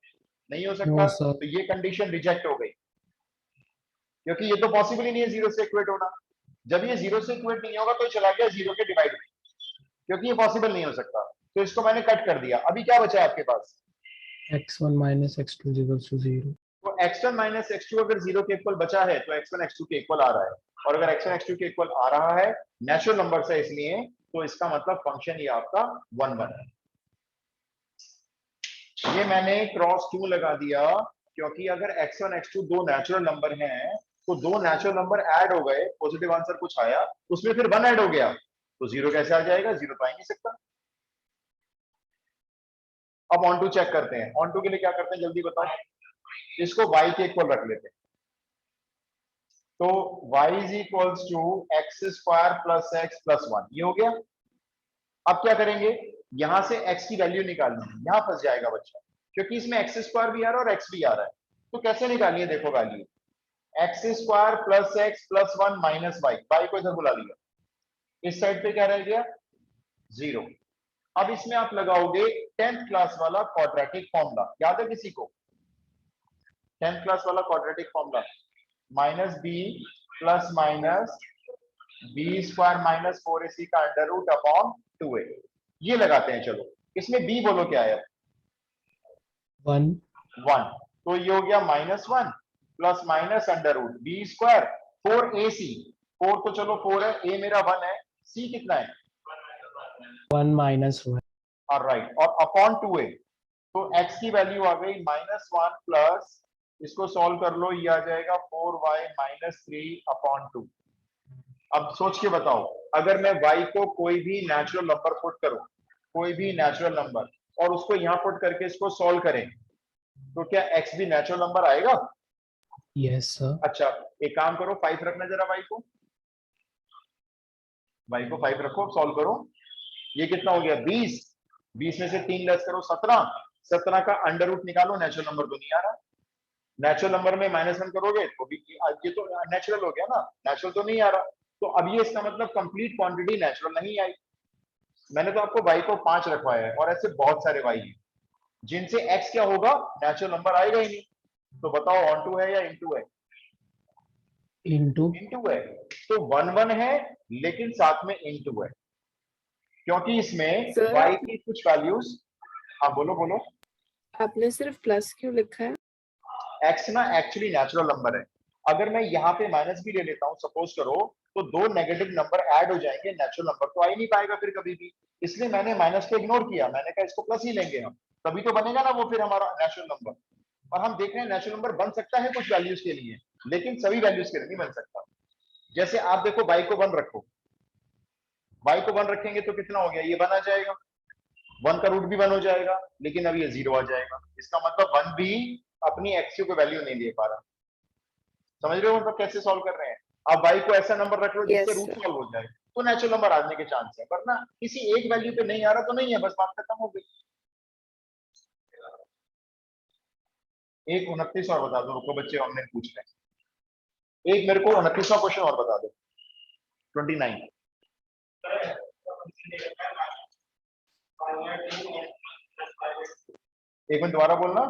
नहीं हो सकता। No, sir. तो ये कंडीशन रिजेक्ट हो गई, क्योंकि ये तो पॉसिबल ही नहीं है 0 से इक्वेट होना। जब ये 0 से इक्वेट नहीं होगा तो चला गया 0 के डिवाइड में, क्योंकि ये पॉसिबल नहीं हो सकता। तो इसको मैंने कट कर दिया। अभी क्या बचा है आपके पास? x1 minus x2 is equals to 0. तो x1 माइनस x2 अगर 0 के इक्वल बचा है तो x1 x2 के इक्वल आ रहा है, और अगर x1 x2 के इक्वल आ रहा है नेचुरल नंबर से इसलिए, तो इसका मतलब फंक्शन ये आपका 1 1 है। ये मैंने क्रॉस क्यों लगा दिया? क्योंकि अगर x1 x2 दो नेचुरल नंबर हैं तो दो नेचुरल नंबर ऐड हो गए, पॉजिटिव आंसर कुछ आया, उसमें फिर 1 ऐड हो गया तो 0 कैसे आ जाएगा? 0 तो आ ही नहीं सकता। अब ऑन टू चेक करते हैं। ऑन टू के लिए क्या करते हैं जल्दी बताओ। इसको y के इक्वल रख लेते हैं। तो y is equals to x square plus x plus 1, ये हो गया। अब क्या करेंगे? यहां से x की वैल्यू निकालनी है। यहां फंस जाएगा बच्चा, क्योंकि इसमें एक्स स्क्वायर भी आ रहा है और x भी आ रहा है। तो कैसे निकालिए? देखो value x square plus x plus 1 minus y, y को इधर बुला लिया, इस साइड पे क्या रह गया? 0। अब इसमें आप लगाओगे 10th क्लास वाला क्वाड्रेटिक फॉर्मूला, याद है किसी को? 10th क्लास वाला quadratic formula, minus b plus minus b square minus 4ac का अंडर रूट अपॉन 2a, ये लगाते हैं। चलो इसमें b बोलो क्या है? 1. 1। तो ये हो गया -1 plus minus under root b square 4ac, 4 तो चलो 4 है, a मेरा 1 है, c कितना है? 1 minus 1. राइट, और अपॉन 2a। तो x की वैल्यू आ गई -1 प्लस, इसको सॉल्व कर लो, ये आ जाएगा 4y माइनस 3 अपॉन 2। अब सोच के बताओ, अगर मैं y को कोई भी नेचुरल नंबर पुट करूं, कोई भी नेचुरल नंबर, और उसको यहां पुट करके इसको सॉल्व करें, तो क्या x भी नेचुरल नंबर आएगा? Yes, sir. अच्छा, एक काम करो, 5 रखना जरा y को 5 रखो, अब सॉल्व करो। ये कितना हो गया? 20। 20 में से 3 लेस करो 17। 17 का अंडर रूट निकालो, नेचुरल नंबर तो नहीं आ रहा। नेचुरल नंबर में -1 करोगे तो भी ये तो नेचुरल हो गया ना, नेचुरल तो नहीं आ रहा। तो अब ये इसका मतलब कंप्लीट क्वांटिटी नेचुरल नहीं आई। मैंने तो आपको y को 5 रखवाया है, और ऐसे बहुत सारे y हैं जिनसे x क्या होगा? नेचुरल नंबर आएगा ही नहीं। तो बताओ ऑन टू है या इनटू है? Into इनटू है। तो 1 1 है लेकिन साथ में इनटू है, क्योंकि इसमें Sir, y की कुछ वैल्यूज। हाँ बोलो बोलो। आपने सिर्फ प्लस क्यों लिखा है? x ना एक्चुअली नेचुरल नंबर है। अगर मैं यहाँ पे माइनस भी ले लेता हूँ सपोज करो, तो दो नेगेटिव नंबर ऐड हो जाएंगे, नेचुरल नंबर तो आ ही नहीं पाएगा फिर कभी भी। इसलिए मैंने माइनस को इग्नोर किया, मैंने कहा इसको प्लस ही लेंगे हम, तभी तो बनेगा ना वो फिर हमारा नेचुरल नंबर। और हम देख रहे हैं नेचुरल नंबर बन सकता है कुछ वैल्यूज के लिए, लेकिन सभी वैल्यूज के लिए नहीं बन सकता। जैसे आप देखो y को 1 रखो, y को 1 रखेंगे तो कितना हो गया? ये 1 आ जाएगा, 1 का रूट भी 1 हो जाएगा, लेकिन अब ये 0 आ जाएगा। इसका मतलब 1 भी अपनी एक्स को वैल्यू नहीं दे पा रहा। समझ रहे हो मतलब कैसे सॉल्व कर रहे हैं? आप y को ऐसा नंबर रख लो जिससे Yes, रूट sir. सॉल्व हो जाए, तो नेचुरल नंबर आने के चांस है, वरना किसी एक वैल्यू पे नहीं आ रहा तो नहीं है, बस बात खत्म हो गई। एक 29 और बता दो, रुको बच्चे ऑनलाइन पूछ रहे हैं। एक मेरे को 29वां क्वेश्चन और बता दो, 29। एक मिनट दोबारा बोलना।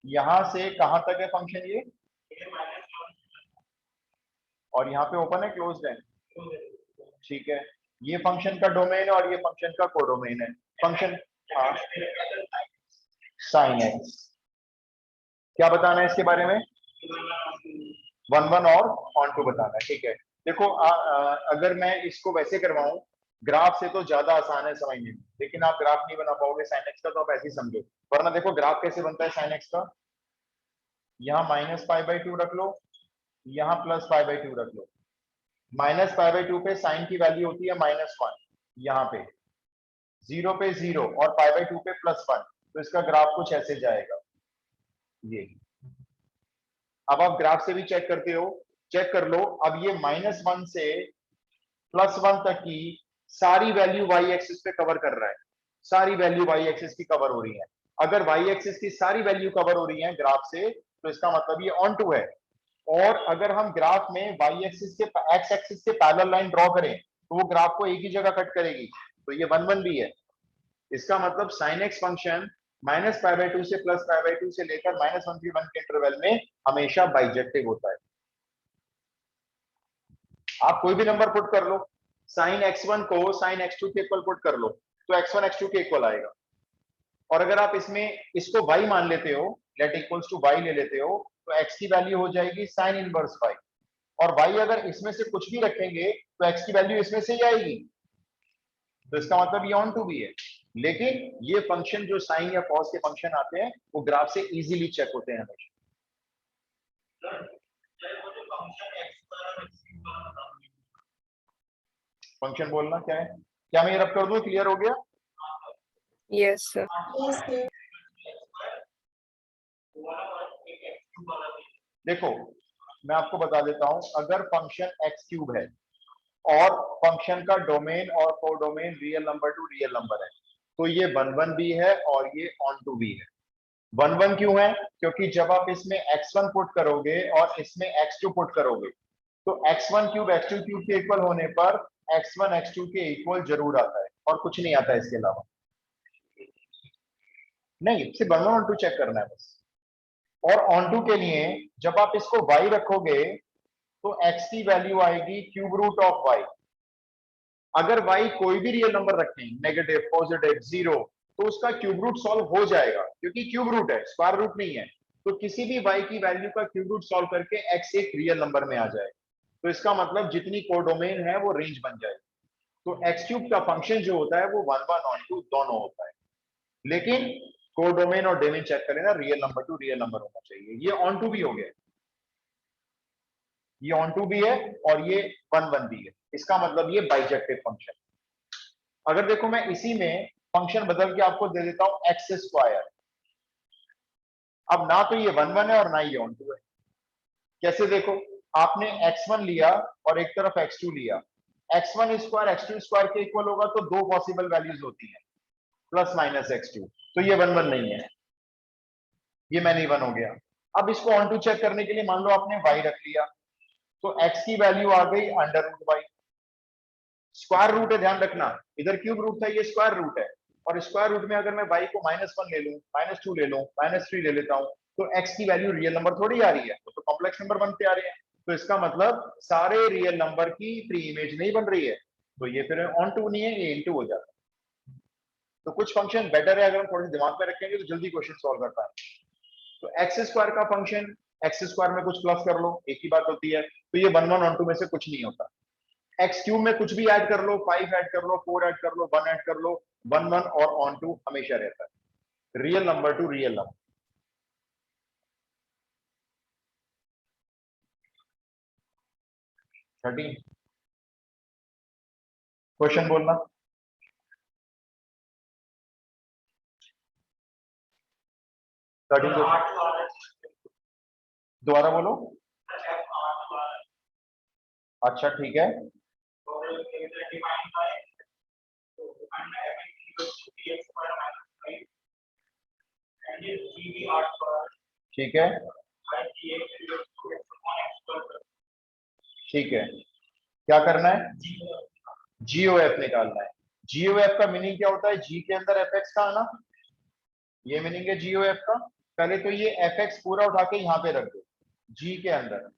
यहां से कहां तक है फंक्शन ये? और यहाँ पे ओपन है क्लोज्ड है? ठीक है, ये फंक्शन का डोमेन है और ये फंक्शन का कोडोमेन है। फंक्शन साइन एक्स, क्या बताना है इसके बारे में? 1 1 और ऑन टू बताना है। ठीक है, देखो अगर मैं इसको वैसे करवाऊं ग्राफ से तो ज्यादा आसान है समझने में, लेकिन आप ग्राफ नहीं बना पाओगे साइन एक्स का, तो आप ऐसे ही समझो। वरना देखो ग्राफ कैसे बनता है साइन एक्स का, यहाँ -π/2 रख लो, यहाँ +π/2 रख लो। -π/2 पे साइन की वैल्यू होती है -1, यहाँ पे 0 पे 0 और π/2 पे +1, तो इसका ग्राफ कुछ ऐसे जाएगा ये। अब आप ग्राफ से भी चेक करते हो, चेक कर लो। अब ये -1 से +1 तक की सारी वैल्यू y एक्सिस पे कवर कर रहा है, सारी वैल्यू y एक्सिस की कवर हो रही है। अगर y एक्सिस की सारी वैल्यू कवर हो रही है ग्राफ से, तो इसका मतलब ये ऑन टू है। और अगर हम ग्राफ में y एक्सिस के x एक्सिस के पैरेलल लाइन ड्रॉ करें तो वो ग्राफ को एक ही जगह कट करेगी, तो ये 1 1 भी है। इसका मतलब sin x फंक्शन -π/2 से +π/2 से लेकर -1 से 1 के इंटरवल में हमेशा बाइजेक्टिव होता है। आप कोई भी नंबर पुट कर लो, sin x1 को sin x2 के इक्वल पुट कर लो तो x1 x2 के इक्वल आएगा। और अगर आप इसमें इसको y मान लेते हो, लेट इक्वल्स टू y ले लेते हो, तो x की वैल्यू हो जाएगी sin इनवर्स y, और y अगर इसमें से कुछ भी रखेंगे तो x की वैल्यू इसमें से ही आएगी। तो इसका मतलब ये ऑन टू भी है। लेकिन ये फंक्शन जो साइन या कॉस के फंक्शन आते हैं वो ग्राफ से इजीली चेक होते हैं हमेशा। फंक्शन बोलना क्या है, क्या मैं ये रब कर दूं, क्लियर हो गया? Yes sir. Yes, sir. देखो मैं आपको बता देता हूं, अगर फंक्शन एक्स क्यूब है और फंक्शन का डोमेन और codomain real number two real number है तो ये 1 1 भी है और ये ऑन टू भी है। 1 1 क्यों है? क्योंकि जब आप इसमें x1 पुट करोगे और इसमें x2 पुट करोगे तो x1 क्यूब x2 क्यूब के इक्वल होने पर x1 x2 के इक्वल जरूर आता है और कुछ नहीं आता इसके अलावा। नहीं, सिर्फ 1 1 ऑन टू चेक करना है बस। और ऑन टू के लिए जब आप इसको y रखोगे तो x की वैल्यू आएगी क्यूब रूट ऑफ y। अगर y कोई भी रियल नंबर रखें, नेगेटिव, पॉजिटिव, जीरो, तो उसका क्यूब रूट सॉल्व हो जाएगा क्योंकि क्यूब रूट है, स्क्वायर रूट नहीं है। तो किसी भी y की वैल्यू का क्यूब रूट सॉल्व करके x एक रियल नंबर में आ जाएगा। तो इसका मतलब जितनी कोडोमेन है वो रेंज बन जाएगी। तो x क्यूब का फंक्शन जो होता है वो 1 1 ऑन टू दोनों होता है। लेकिन कोडोमेन और डोमेन चेक करें ना, real number two real number होना चाहिए। ये ऑन टू भी हो गया, ये ऑन टू भी है और ये 1 1 भी है। इसका मतलब ये बाइजेक्टिव फंक्शन। अगर देखो मैं इसी में फंक्शन बदल के आपको दे देता हूं एक्स स्क्वायर, अब ना तो ये 1 1 है और ना ये ऑन टू है। कैसे? देखो, आपने x1 लिया और एक तरफ x2 लिया, x1 स्क्वायर x2 स्क्वायर के इक्वल होगा तो दो पॉसिबल वैल्यूज होती हैं, प्लस माइनस x2। तो ये 1 1 नहीं है, ये मैंने 1 हो गया। अब इसको ऑन टू चेक करने के लिए मान लो आपने y रख लिया तो x की वैल्यू आ गई under root y। Square root है, ध्यान रखना, इधर क्यूब रूट था, ये स्क्वायर रूट है। और स्क्वायर रूट में अगर मैं y को -1 ले लूं, -2 ले लूं, -3 ले लेता हूं तो x की वैल्यू रियल नंबर थोड़ी आ रही है, तो कॉम्प्लेक्स नंबर बनते आ रहे हैं। तो इसका मतलब सारे रियल नंबर की प्री इमेज नहीं बन रही है, तो ये फिर ऑन टू नहीं है, ये इनटू हो जाता है। तो कुछ फंक्शन बेटर है, अगर हम थोड़े दिमाग में रखेंगे तो जल्दी क्वेश्चन सॉल्व कर पाएंगे। तो एक्स स्क्वायर का फंक्शन, एक्स स्क्वायर में कुछ प्लस कर लो, एक ही बात होती है। तो ये 1 1 ऑन टू में से कुछ नहीं होता। एक्स क्यूब में कुछ भी ऐड कर लो, 5 ऐड कर लो, 4 ऐड कर लो, 1 ऐड कर लो, 1 1 और ऑन टू हमेशा रहता है, real number two real number. Question बोलना। दोबारा बोलो। अच्छा ठीक है, ठीक है, ठीक है। क्या करना है? GOF निकालना है। GOF का मीनिंग क्या होता है? G के अंदर FX का आना, ये मीनिंग है GOF का। पहले तो ये FX पूरा उठा के यहाँ पे रख दो, G के अंदर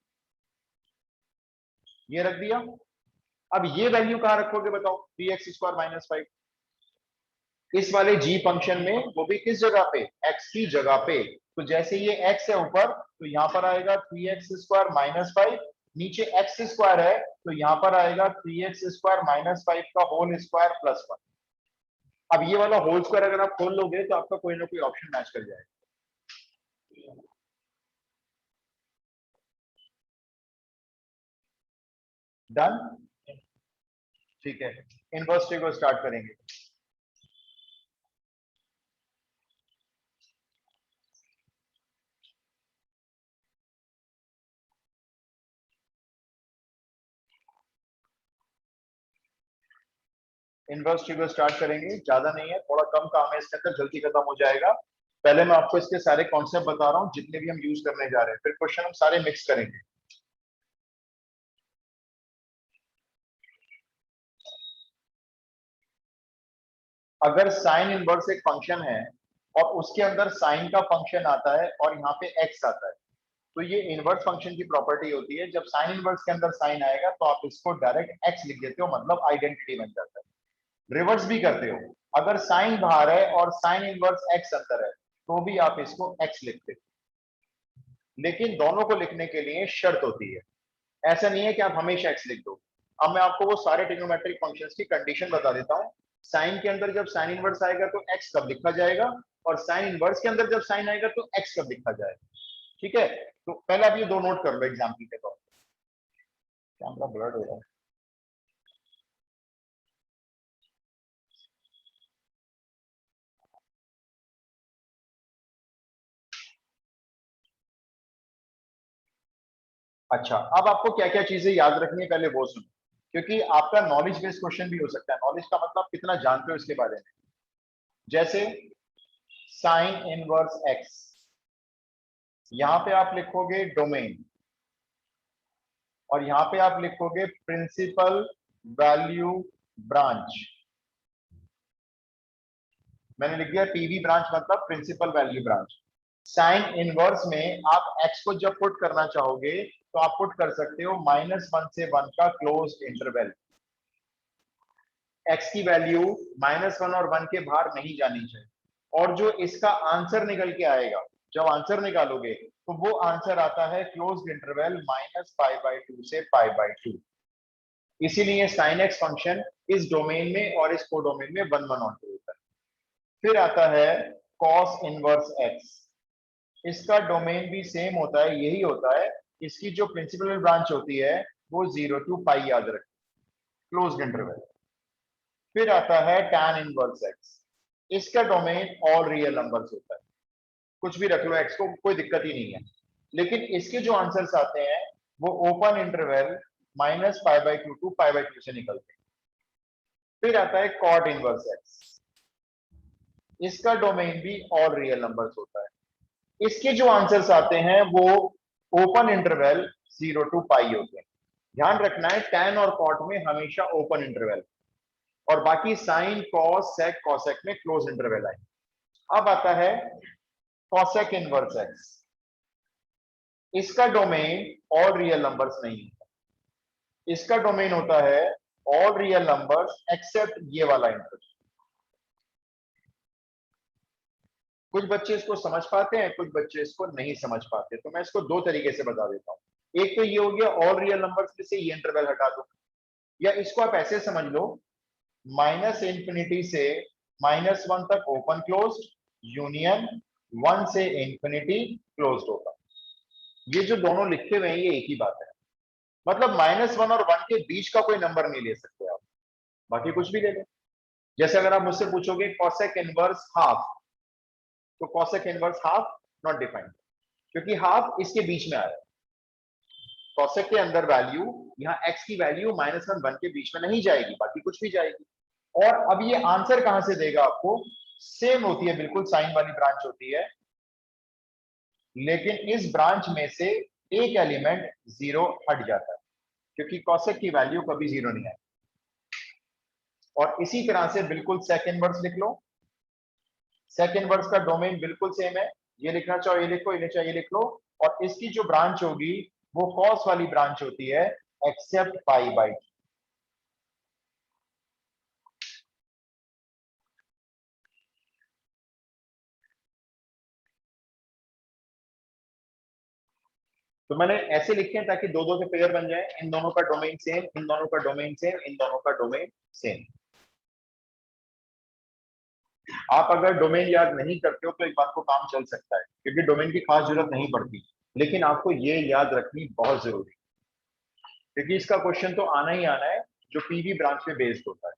ये रख दिया। अब ये वैल्यू कहाँ रखोगे बताओ? 3x² - 5 इस वाले g फंक्शन में, वो भी किस जगह पे? x की जगह पे। तो जैसे ये x है ऊपर तो यहाँ पर आएगा 3x² - 5, नीचे x² है तो यहाँ पर आएगा 3x² - 5 का होल स्क्वायर प्लस 1। अब ये वाला होल स्क्वायर अगर आप खोल लोगे तो आपका कोई ना कोई ऑप्शन मैच कर जाएगा। डन? ठीक है, इनवर्स ट्री को स्टार्ट करेंगे। इनवर्स ट्री को स्टार्ट करेंगे, ज्यादा नहीं है, थोड़ा कम काम है इसके अंदर, जल्दी खत्म हो जाएगा। पहले मैं आपको इसके सारे कॉन्सेप्ट बता रहा हूँ जितने भी हम यूज करने जा रहे हैं, फिर क्वेश्चन हम सारे मिक्स करेंगे। अगर साइन इनवर्स एक फंक्शन है और उसके अंदर साइन का फंक्शन आता है और यहाँ पे एक्स आता है, तो ये इनवर्स फंक्शन की प्रॉपर्टी होती है, जब साइन इनवर्स के अंदर साइन आएगा तो आप इसको डायरेक्ट एक्स लिख देते हो, मतलब आइडेंटिटी बन जाता है। रिवर्स भी करते हो, अगर साइन बाहर है और साइन इनवर्स एक्स अंदर है तो भी आप इसको एक्स लिखते हो, लेकिन दोनों को लिखने के लिए शर्त होती है, ऐसा नहीं है कि आप हमेशा एक्स लिख दो। अब मैं आपको वो सारे ट्रिग्नोमेट्रिक फंक्शंस की कंडीशन बता देता हूँ। साइन के अंदर जब साइन इनवर्स आएगा तो एक्स कब लिखा जाएगा, और साइन इनवर्स के अंदर जब साइन आएगा तो एक्स कब लिखा जाएगा। ठीक है, तो पहले आप ये दो नोट कर लो एग्जाम्पल के तौर पर। कैमरा ब्लर्ड हो रहा है। अच्छा, अब आपको क्या क्या चीजें याद रखनी है पहले वो सुनो, क्योंकि आपका नॉलेज बेस्ड क्वेश्चन भी हो सकता है। नॉलेज का मतलब कितना जानते हो इसके बारे में। जैसे साइन इनवर्स एक्स, यहां पे आप लिखोगे डोमेन और यहां पे आप लिखोगे प्रिंसिपल वैल्यू ब्रांच। मैंने लिख दिया पीवी ब्रांच मतलब principal value branch. Sine inverse में आप एक्स को जब पुट करना चाहोगे तो आप पुट कर सकते हो -1 से 1 का क्लोज्ड इंटरवल। एक्स की वैल्यू -1 और 1 के बाहर नहीं जानी चाहिए, और जो इसका आंसर निकल के आएगा, जब आंसर निकालोगे तो वो आंसर आता है क्लोज्ड इंटरवल -π/2 से π/2। इसीलिए साइन एक्स फंक्शन इस डोमेन में और इस कोडोमेन में 1 1 ऑन होता है। फिर आता है कॉस इनवर्स एक्स, इसका डोमेन भी सेम होता है, यही होता है। इसकी जो प्रिंसिपल ब्रांच होती है वो 0 to π याद रखें, क्लोज्ड इंटरवल। फिर आता है tan इनवर्स एक्स, इसका डोमेन ऑल रियल नंबर्स होता है, कुछ भी रख लो एक्स को, कोई दिक्कत ही नहीं है। लेकिन इसके जो आंसर्स आते हैं वो ओपन इंटरवल -π/2 to π/2 से निकलते हैं। फिर आता है कॉट इनवर्स एक्स, इसका डोमेन भी ऑल रियल नंबर्स होता है। इसके जो आंसर्स आते हैं वो ओपन इंटरवल 0 to π होते हैं। ध्यान रखना है tan और cot में हमेशा ओपन इंटरवल, और बाकी साइन कॉस सेक कॉसेक में क्लोज इंटरवल आए। अब आता है कॉसेक इनवर्स एक्स, इसका डोमेन ऑल रियल नंबर्स नहीं होता, इसका डोमेन होता है ऑल रियल नंबर्स एक्सेप्ट ये वाला इंटरवल। कुछ बच्चे इसको समझ पाते हैं, कुछ बच्चे इसको नहीं समझ पाते, तो मैं इसको दो तरीके से बता देता हूं। एक तो ये हो गया ऑल रियल नंबर्स में से ये इंटरवल हटा दो, या इसको आप ऐसे समझ लो -∞ से -1 तक ओपन क्लोज्ड, यूनियन 1 से इंफिनिटी क्लोज्ड होगा। ये जो दोनों लिखे हुए हैं ये एक ही बात है, मतलब -1 और 1 के बीच का कोई नंबर नहीं ले सकते आप, बाकी कुछ भी ले लो। जैसे अगर आप मुझसे पूछोगे कॉसेक इनवर्स हाफ, तो cosec inverse half not defined, क्योंकि हाफ इसके बीच में आया। कॉसेक के अंदर वैल्यू, यहाँ x की वैल्यू -1 1 के बीच में नहीं जाएगी, बाकी कुछ भी जाएगी। और अब ये आंसर कहां से देगा आपको, सेम होती है बिल्कुल, साइन वाली ब्रांच होती है, लेकिन इस ब्रांच में से एक एलिमेंट 0 हट जाता है, क्योंकि कॉसेक की वैल्यू कभी 0 नहीं आएगी। और इसी तरह से बिल्कुल सेक इनवर्स लिख लो, सेक इनवर्स का डोमेन बिल्कुल सेम है, ये लिखना चाहो ये लिखो, ये लिखना चाहो ये लिख लो, और इसकी जो ब्रांच होगी वो कॉस वाली ब्रांच होती है एक्सेप्ट π/2। तो मैंने ऐसे लिखे हैं ताकि दो दो के पेयर बन जाए, इन दोनों का डोमेन सेम, इन दोनों का डोमेन सेम, इन दोनों का डोमेन सेम। आप अगर डोमेन याद नहीं करते हो तो एक बात को काम चल सकता है, क्योंकि डोमेन की खास जरूरत नहीं पड़ती, लेकिन आपको ये याद रखनी बहुत जरूरी है, क्योंकि इसका क्वेश्चन तो आना ही आना है जो पीवी ब्रांच पे बेस्ड होता है।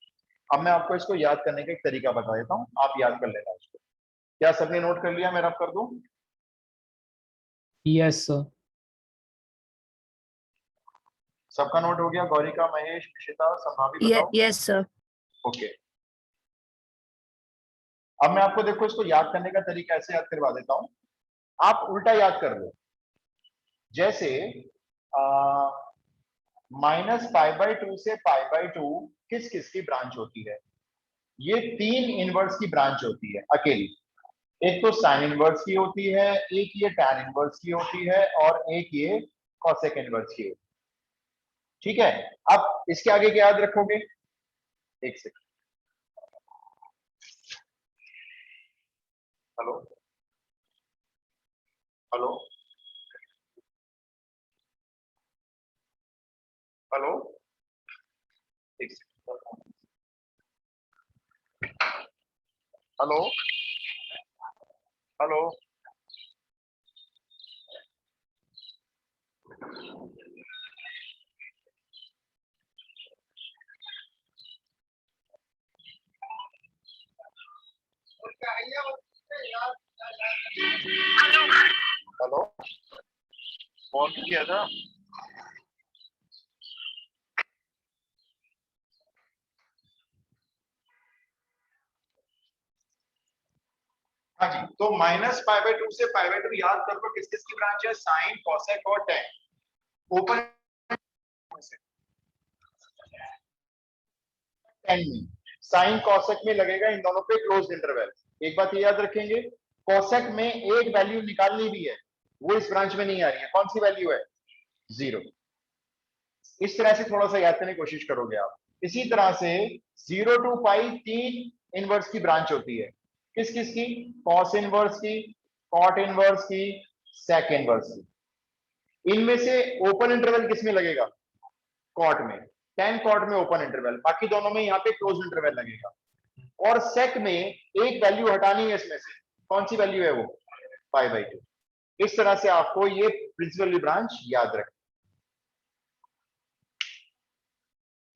अब मैं आपको इसको याद करने का एक तरीका बता देता हूँ, आप याद कर लेना इसको। क्या सबने नोट कर लिया, मैं रब कर दूं? Yes sir. सबका नोट हो गया? गौरिका, महेश, निशिता, संभावी बताओ। Yes sir. ओके, अब मैं आपको देखो इसको याद करने का तरीका ऐसे याद करवा देता हूं, आप उल्टा याद कर लो। जैसे -π/2 से π/2 किस किस की ब्रांच होती है? ये 3 इनवर्स की ब्रांच होती है अकेली। एक तो साइन इनवर्स की होती है, एक ये टैन इनवर्स की होती है, और एक ये कॉसेक इनवर्स की होती है। ठीक है, अब इसके आगे क्या याद रखोगे? एक सेकंड, हेलो हेलो हेलो, एक second, hello hello, hello, phone किया था? हाँ जी, तो -π/2 से π/2 याद कर लो किस किस की ब्रांच है, साइन, कॉसेक और टैन। ओपन टैन में, साइन कॉसेक में लगेगा इन दोनों पे क्लोज्ड इंटरवल। एक बात ये याद रखेंगे, कॉसेक में एक वैल्यू निकालनी भी है, वो इस ब्रांच में नहीं आ रही है। कौन सी वैल्यू है? 0। इस तरह से थोड़ा सा याद करने की कोशिश करोगे आप। इसी तरह से 0 to π 3 इनवर्स की ब्रांच होती है। किस किस की? कॉस इनवर्स की, कॉट इनवर्स की, सेक इनवर्स की। इनमें से ओपन इंटरवल किस में लगेगा? कॉट में। टैन कॉट में ओपन इंटरवल, बाकी दोनों में यहाँ पे क्लोज इंटरवल लगेगा। और सेक में एक वैल्यू हटानी है इसमें से। कौन सी वैल्यू है वो? π/2। इस तरह से आपको ये प्रिंसिपल ब्रांच याद रखें।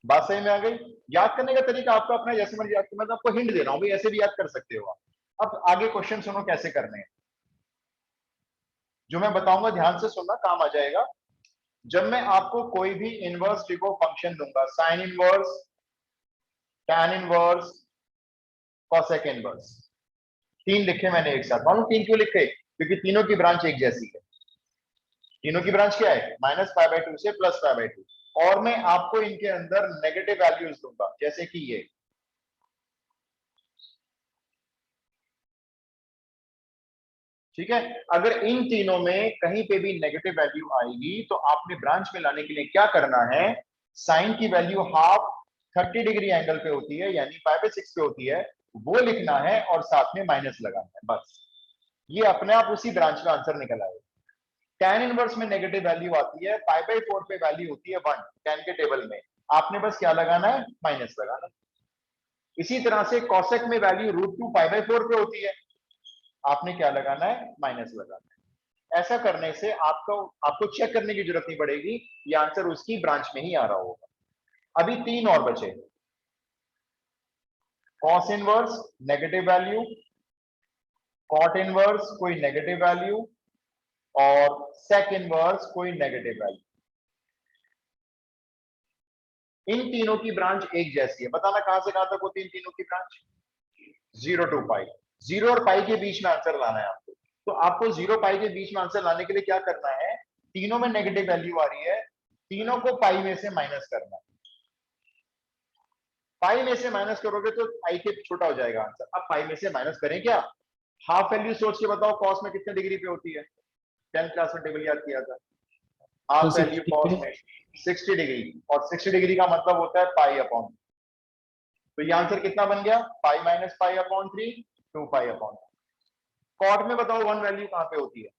बात सही में आ गई? याद करने का तरीका आपका अपना, जैसे मैं याद, मैं आपको हिंट दे रहा हूं भाई, ऐसे भी याद कर सकते हो आप। अब आगे क्वेश्चन सुनो कैसे करने हैं। जो मैं बताऊंगा ध्यान से सुनना, काम आ जाएगा। जब मैं आपको कोई भी इनवर्स ट्रिगो फंक्शन दूंगा, sine inverse, tan inverse, cosec inverse, 3 लिखे मैंने एक साथ। मालूम 3 क्यों लिखे? क्योंकि तीनों की ब्रांच एक जैसी है। तीनों की ब्रांच क्या है? -π/2 से +π/2। और मैं आपको इनके अंदर नेगेटिव वैल्यूज दूंगा, जैसे कि ये। ठीक है, अगर इन तीनों में कहीं पे भी नेगेटिव वैल्यू आएगी तो आपने ब्रांच में लाने के लिए क्या करना है? साइन की वैल्यू हाफ 30 डिग्री एंगल पे होती है, यानी π/6 पे होती है, वो लिखना है और साथ में माइनस लगाना है, बस। ये अपने आप उसी ब्रांच का आंसर निकल आएगा। टैन इनवर्स में नेगेटिव वैल्यू आती है, π/4 पे वैल्यू होती है 1 टैन के टेबल में, आपने बस क्या लगाना है? माइनस लगाना। इसी तरह से कॉसेक में वैल्यू √2 π/4 पे होती है, आपने क्या लगाना है? माइनस लगाना है। ऐसा करने से आपको चेक करने की जरूरत नहीं पड़ेगी, ये आंसर उसकी ब्रांच में ही आ रहा होगा। अभी 3 और बचे। Cos inverse negative value, cot inverse कोई नेगेटिव वैल्यू, और सेक इनवर्स कोई नेगेटिव वैल्यू। इन तीनों की ब्रांच एक जैसी है। बताना कहां से कहां तक होती है इन तीनों की ब्रांच? 0 to π। 0 और π के बीच में आंसर लाना है आपको। तो आपको 0 π के बीच में आंसर लाने के लिए क्या करना है? तीनों में नेगेटिव वैल्यू आ रही है, तीनों को पाई में से माइनस करना है। पाई में से माइनस करोगे तो पाई के छोटा हो जाएगा आंसर। अब पाई में से माइनस करें क्या? हाफ वैल्यू सोच के बताओ, कॉस में कितने डिग्री पे होती है? 10th क्लास में टेबल याद किया था। हाफ वैल्यू कॉस में 60 डिग्री, और 60 डिग्री का मतलब होता है π/3। तो ये आंसर कितना बन गया? π - π/3, 2π/3। कॉट में बताओ 1 वैल्यू कहां पे होती है?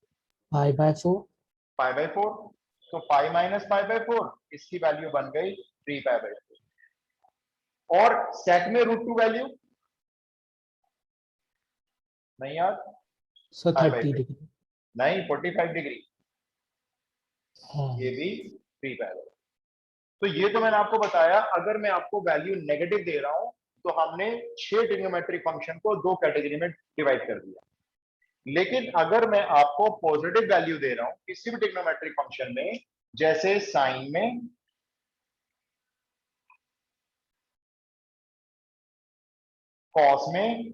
π/4। π/4, तो π - π/4, इसकी वैल्यू बन गई 3π/4। और सेक में √2 वैल्यू नहीं याद? सो 30 π/2 डिग्री। नहीं, 45 डिग्री, हाँ। ये भी 3π/4। तो ये तो मैंने आपको बताया। अगर मैं आपको वैल्यू नेगेटिव दे रहा हूं तो हमने 6 ट्रिग्नोमेट्रिक फंक्शन को 2 कैटेगरी में डिवाइड कर दिया। लेकिन अगर मैं आपको पॉजिटिव वैल्यू दे रहा हूं किसी भी ट्रिग्नोमेट्रिक फंक्शन में, जैसे साइन में, कॉस में,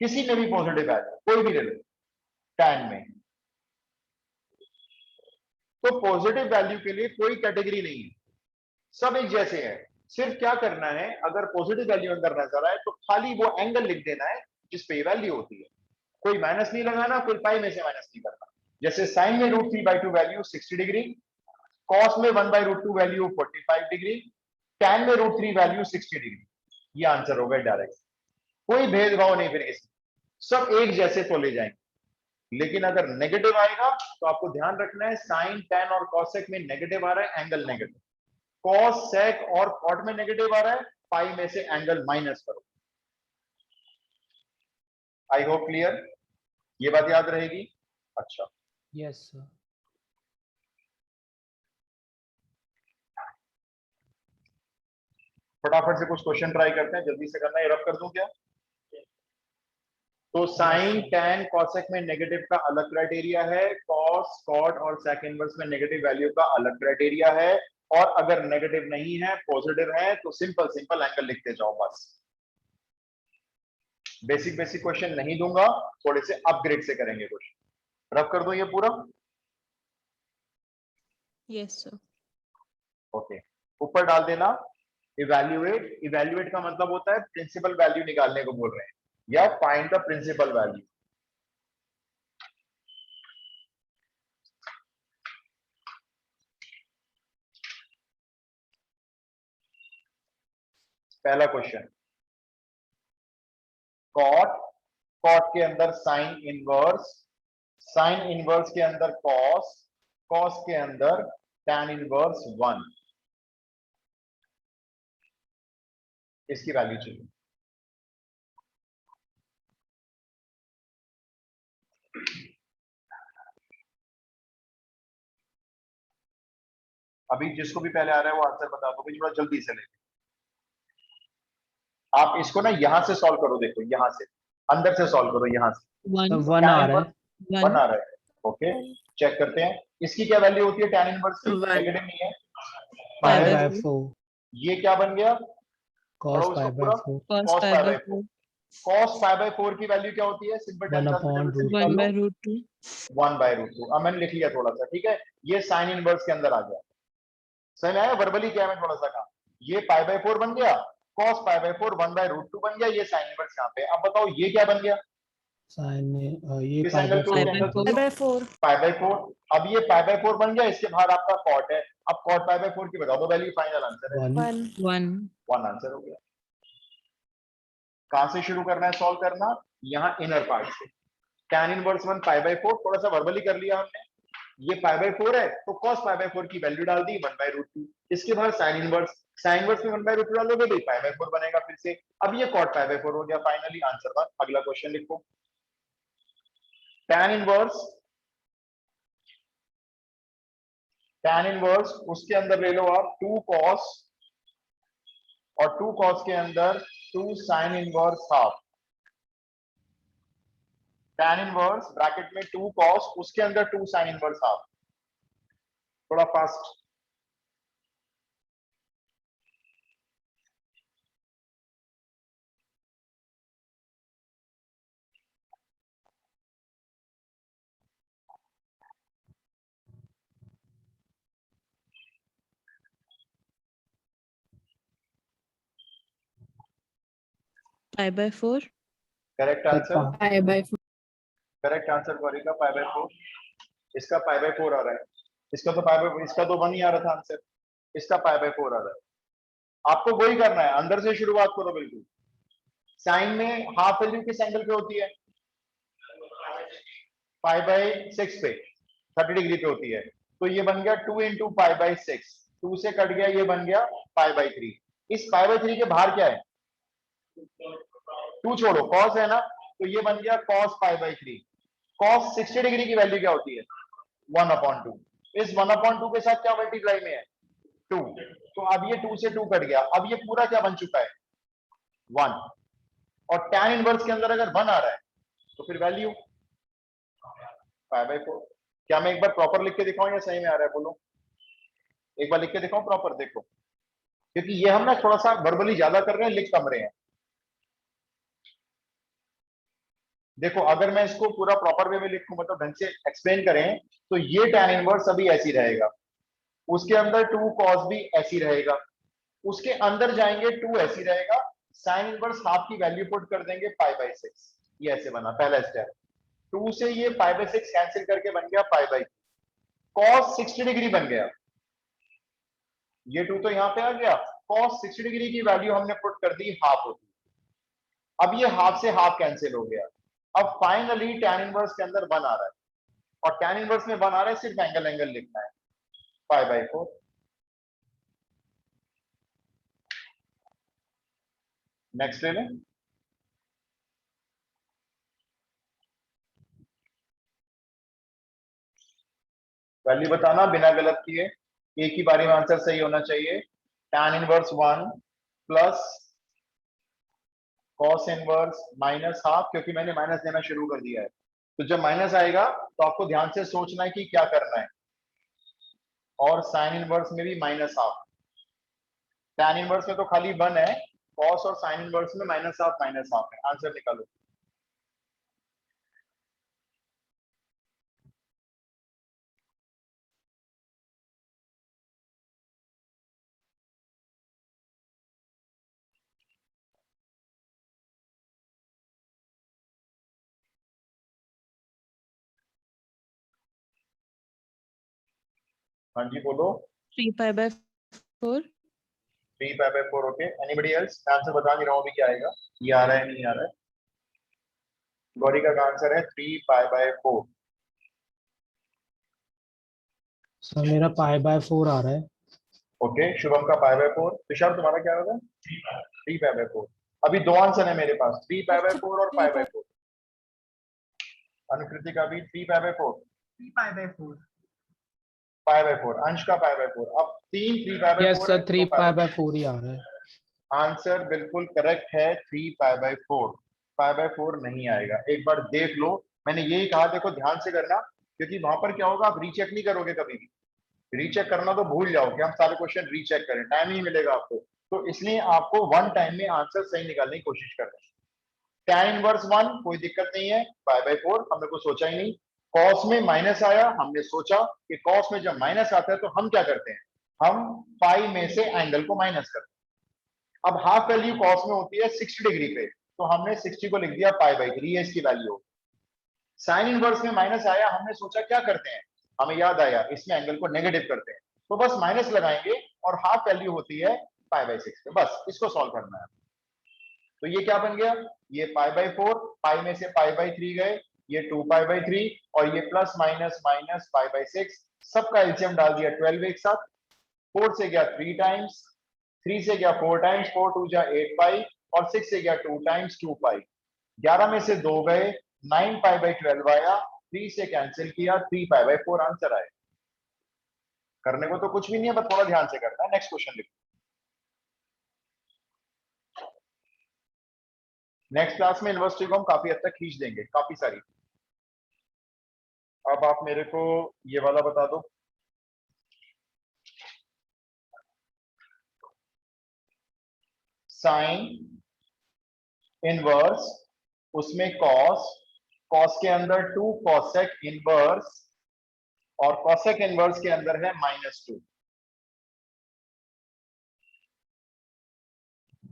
किसी में भी पॉजिटिव वैल्यू कोई भी ले लो, टैन में, तो पॉजिटिव वैल्यू के लिए कोई कैटेगरी नहीं है, सब एक जैसे हैं। सिर्फ क्या करना है, अगर पॉजिटिव वैल्यू अंदर नजर आए तो खाली वो एंगल लिख देना है जिस पे वैल्यू होती है, कोई माइनस नहीं लगाना, कोई पाई में से माइनस नहीं करना। जैसे साइन में √3/2 वैल्यू 60 डिग्री, कॉस में 1/√2 वैल्यू 45 डिग्री, टैन में √3 वैल्यू 60 डिग्री। ये आंसर होगा डायरेक्ट, कोई भेदभाव नहीं फिर इसमें, सब एक जैसे तो ले जाएंगे। लेकिन अगर नेगेटिव आएगा तो आपको ध्यान रखना है, साइन टैन और कॉसेक में नेगेटिव आ रहा है, एंगल नेगेटिव। कॉस सेक और कॉट में नेगेटिव आ रहा है, पाई में से एंगल माइनस करो। आई होप क्लियर, ये बात याद रहेगी। अच्छा, Yes, sir. फटाफट से कुछ क्वेश्चन ट्राई करते हैं, जल्दी से करना है। रब कर दूं क्या? तो साइन टैन कॉसेक में नेगेटिव का अलग क्राइटेरिया है, कॉस कॉट और सेक इनवर्स में नेगेटिव वैल्यू का अलग क्राइटेरिया है, और अगर नेगेटिव नहीं है पॉजिटिव है तो सिंपल सिंपल एंगल लिखते जाओ बस। बेसिक बेसिक क्वेश्चन नहीं दूंगा, थोड़े से अपग्रेड से करेंगे क्वेश्चन। रब कर दो ये पूरा। Yes sir. ओके, ऊपर डाल देना इवैल्यूएट। इवैल्यूएट का मतलब होता है प्रिंसिपल वैल्यू निकालने को बोल रहे हैं, या फाइंड द प्रिंसिपल वैल्यू। पहला क्वेश्चन, कॉट, कॉट के अंदर साइन इनवर्स, साइन इनवर्स के अंदर कॉस, कॉस के अंदर टैन इनवर्स 1, इसकी वैल्यू चाहिए। अभी जिसको भी पहले आ रहा है वो आंसर बता दो, थोड़ा जल्दी से ले। आप इसको ना यहां से सॉल्व करो, देखो यहां से अंदर से सॉल्व करो, यहां से। तो 1 tan आ रहा है। inverse 1 आ रहा है। ओके, चेक करते हैं इसकी क्या वैल्यू होती है टैन इनवर्स की। 1 नेगेटिव नहीं है, Pi पाई by by 4. ये क्या बन गया, Cos पढ़ो pi उसको by पूरा। 4. cos cos pi pi by by 4, cos pi by 4 की वैल्यू क्या होती है, सिंपल 1 10 upon से root 1 निकाल by लो, root 2 1/√2। अब मैंने लिख लिया थोड़ा सा, ठीक है। ये साइन इनवर्स के अंदर आ गया, समझ में आया? वर्बली क्या है मैं थोड़ा सा कहा, ये पाई बाय 4 बन गया, cos pi by 4 1/√2 बन गया, ये साइन इनवर्स यहाँ पे। अब बताओ ये क्या बन गया, sin में ये किस pi एंगल by पे, 4 उस एंगल बन पे, गया। by 4 pi by 4। अब ये पाई बाय 4 बन गया, इसके बाहर आपका कॉट है। अब कॉट पाई बाय 4 की बता दो वैल्यू, फाइनल आंसर है 1. 1 1 आंसर हो गया। कहां से शुरू करना है सॉल्व करना, यहाँ इनर पार्ट से। tan इनवर्स 1 पाई बाय 4 थोड़ा सा वर्बली कर लिया हमने, ये पाई बाय 4 है तो cos पाई बाय 4 की वैल्यू डाल दी 1/√2, इसके बाद sin इनवर्स, sin इनवर्स में 1/√2 डालोगे तो पाई बाय 4 बनेगा फिर से। अब ये cot पाई बाय 4 हो गया, फाइनली आंसर था। अगला क्वेश्चन लिखो, tan इनवर्स, tan इनवर्स उसके अंदर ले लो आप 2 cos, और 2 cos के अंदर 2 sin inverse half. tan inverse bracket में 2 cos, उसके अंदर 2 sin इनवर्स हाफ। थोड़ा fast, pi by 4 correct answer, pi by 4 correct answer करेगा पाई बाय 4। इसका पाई बाय 4 आ रहा है, इसका तो पाई बाय, इसका तो 1 ही आ रहा था आंसर, इसका पाई बाय 4 आ रहा है। आपको वही करना है, अंदर से शुरुआत करो बिल्कुल। साइन में हाफ वैल्यू किस एंगल पे होती है, पाई बाय 6 पे, 30 डिग्री पे होती है। तो ये बन गया 2 इंटू पाई बाय 6, 2 से कट गया, ये बन गया पाई बाय 3। इस पाई बाय 3 के बाहर क्या है, 2 छोड़ो, कॉस है ना, तो ये बन गया cos pi by 3। cos 60 degree की वैल्यू क्या होती है, 1/2। इस 1/2 के साथ क्या मल्टीप्लाई में है, 2, तो अब ये 2 से 2 कट गया, अब ये पूरा क्या बन चुका है, 1। और tan इनवर्स के अंदर अगर 1 आ रहा है तो फिर वैल्यू पाई बाय 4। क्या मैं एक बार प्रॉपर लिख के दिखाऊं या सही में आ रहा है, बोलो एक बार लिख के दिखाऊं प्रॉपर, देखो, क्योंकि ये हम ना थोड़ा सा वर्बली ज्यादा कर रहे हैं, लिख कम रहे हैं। देखो अगर मैं इसको पूरा प्रॉपर वे में लिखूं, मतलब ढंग से एक्सप्लेन करें, तो ये tan इनवर्स अभी ऐसी रहेगा, उसके अंदर 2 cos भी ऐसी रहेगा, उसके अंदर जाएंगे 2 ऐसी रहेगा, साइन इनवर्स हाफ की वैल्यू पुट कर देंगे π/6, ये ऐसे बना पहला स्टेप। 2 से ये π/6 कैंसिल करके बन गया π/3, cos 60 डिग्री बन गया, ये 2 तो यहां पे आ गया, cos 60 डिग्री की वैल्यू हमने पुट कर दी हाफ होती, अब ये हाफ से हाफ कैंसिल हो गया। अब फाइनली tan इनवर्स के अंदर 1 आ रहा है, और tan इनवर्स में 1 आ रहा है, सिर्फ एंगल लिखना है π/4। नेक्स्ट ले लें, वैल्यू बताना बिना गलत किए, एक ही बारी में आंसर सही होना चाहिए। tan inverse 1 plus cos inverse minus half, क्योंकि मैंने माइनस देना शुरू कर दिया है, तो जब माइनस आएगा तो आपको ध्यान से सोचना है कि क्या करना है, और sin इनवर्स में भी माइनस हाफ, tan इनवर्स में तो खाली 1 है, cos और sin इनवर्स में माइनस हाफ है, आंसर निकालो। हाँ जी बोलो। 3π/4। 3π/4, ओके, एनीबडी एल्स? आंसर बता नहीं रहा हूँ अभी क्या आएगा, ये आ रहा है नहीं आ रहा है? गौरी का आंसर है 3π/4। सर मेरा π/4 आ रहा है। ओके, शुभम का π/4, तुषार तुम्हारा क्या होगा? 3π/4। अभी दो आंसर है मेरे पास, 3π/4 और π/4। अनुकृति का भी 3π/4, 5/4, अंश का 5/4, अब 3 यस 3π/4 सर है, 3π/4 ही आ रहा है। आंसर बिल्कुल करेक्ट है 3π/4, 5/4 नहीं आएगा। एक बार देख लो, मैंने यही कहा, देखो ध्यान से करना, क्योंकि वहां पर क्या होगा, आप रीचेक नहीं करोगे कभी भी, रीचेक करना तो भूल जाओ कि हम सारे क्वेश्चन रीचेक करें, टाइम नहीं मिलेगा आपको, तो इसलिए आपको वन टाइम में आंसर सही निकालने की कोशिश करना है। tan इनवर्स 1 कोई दिक्कत नहीं है, π/4 हमने कुछ सोचा ही नहीं, cos में माइनस आया, हमने सोचा कि cos में जब माइनस आता है तो हम क्या करते हैं, हम पाई में से एंगल को माइनस करते हैं। अब हाफ वैल्यू cos में होती है 60 डिग्री पे, तो हमने 60 को लिख दिया π/3, ये इसकी वैल्यू। साइन इनवर्स में माइनस आया, हमने सोचा क्या करते हैं, हमें याद आया इसमें एंगल को नेगेटिव करते हैं, तो बस माइनस लगाएंगे और हाफ वैल्यू होती है π/6 पे, बस इसको सॉल्व करना है। तो ये क्या बन गया, ये π/4, पाई में से π/3 गए, ये 2π/3, और ये प्लस माइनस माइनस π/6, सबका एलसीएम डाल दिया 12 एक साथ, 4 से गया 3 टाइम्स, 3 से गया 4 टाइम्स, 4 2 जा 8 पाई, और 6 से गया 2 टाइम्स 2 पाई, 11 में से 2 गए, 9π/12 आया, 3 से कैंसिल किया, 3π/4 आंसर आया। करने को तो कुछ भी नहीं है, बस थोड़ा ध्यान से करना है। नेक्स्ट क्वेश्चन लिखो। नेक्स्ट क्लास में इन्वर्स को हम काफी हद तक खींच देंगे, काफी सारी। अब आप मेरे को ये वाला बता दो, साइन इनवर्स, उसमें कॉस, कॉस के अंदर 2 कॉसेक इनवर्स, और कॉसेक इनवर्स के अंदर है -2,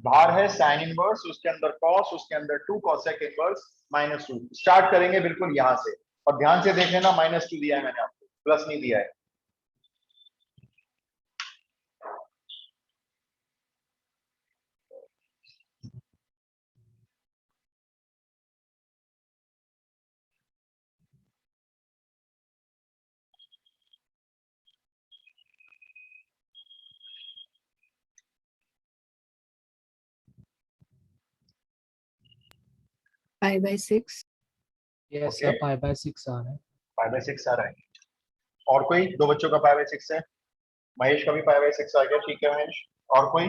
बाहर है साइन इनवर्स, उसके अंदर कॉस, उसके अंदर 2 कॉसेक इनवर्स -2। स्टार्ट करेंगे बिल्कुल यहां से, और ध्यान से देख लेना, -2 दिया है मैंने आपको, प्लस नहीं दिया है। π/6। Yes Okay. सर π/6 आ रहा है। π/6 आ रहा है। और कोई दो बच्चों का π/6 है? महेश का भी π/6 आ गया, ठीक है महेश। और कोई?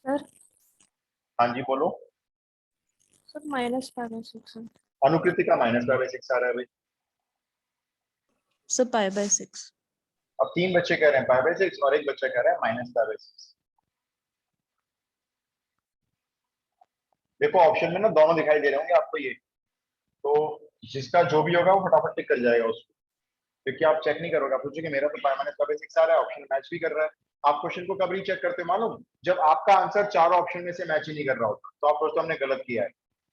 सर हाँ जी बोलो। सर -π/6 है। अनुकृति का -π/6 आ रहा है भाई। सर π/6। अब 3 बच्चे कह रहे हैं π/6 और एक बच्चा कह रहा है -π/6। देखो ऑप्शन में ना दोनों दिखाई दे रहे होंगे आपको, ये तो जिसका जो भी होगा वो फटाफट टिक कर जाएगा उसको। क्योंकि आप चेक नहीं करोगे, आप सोचोगे मेरा तो पाई माइनस पाई 6 आ रहा है, ऑप्शन मैच भी कर रहा है। आप क्वेश्चन को कब रीचेक करते हो मालूम? जब आपका आंसर चारों ऑप्शन में से मैच ही नहीं कर रहा होता, तो आप सोचते हो हमने गलत किया है।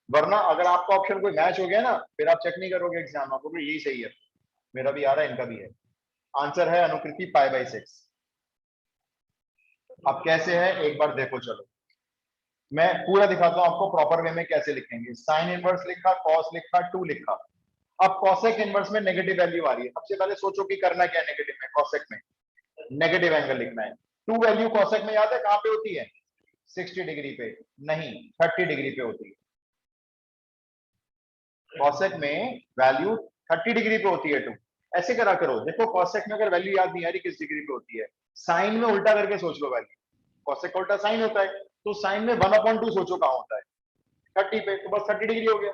वरना अगर आपका ऑप्शन कोई मैच हो गया ना, फिर आप चेक नहीं करोगे एग्जाम में, आपको यही सही है, मेरा भी आ रहा है, इनका भी है। आंसर है अनुकृति π/6। अब कैसे है एक बार देखो, चलो मैं पूरा दिखाता हूं आपको प्रॉपर वे में कैसे लिखेंगे। साइन इनवर्स लिखा, कॉस लिखा, 2 लिखा। अब कॉसेक इनवर्स में नेगेटिव वैल्यू आ रही है। सबसे पहले सोचो कि करना क्या है नेगेटिव में, कॉसेक में नेगेटिव एंगल लिखना है। 2 वैल्यू कॉसेक में याद है कहां पे होती है? 60 डिग्री पे नहीं, 30 डिग्री पे होती है। कॉसेक में वैल्यू 30 डिग्री पे होती है 2। ऐसे करा करो, देखो कॉसेक में अगर वैल्यू याद नहीं आ रही किस डिग्री पे होती है, साइन में उल्टा करके सोच लो वैल्यू। कॉसेक का उल्टा साइन होता है, तो साइन में 1/2 सोचो कहां होता है? 30 पे, तो बस 30 डिग्री हो गया।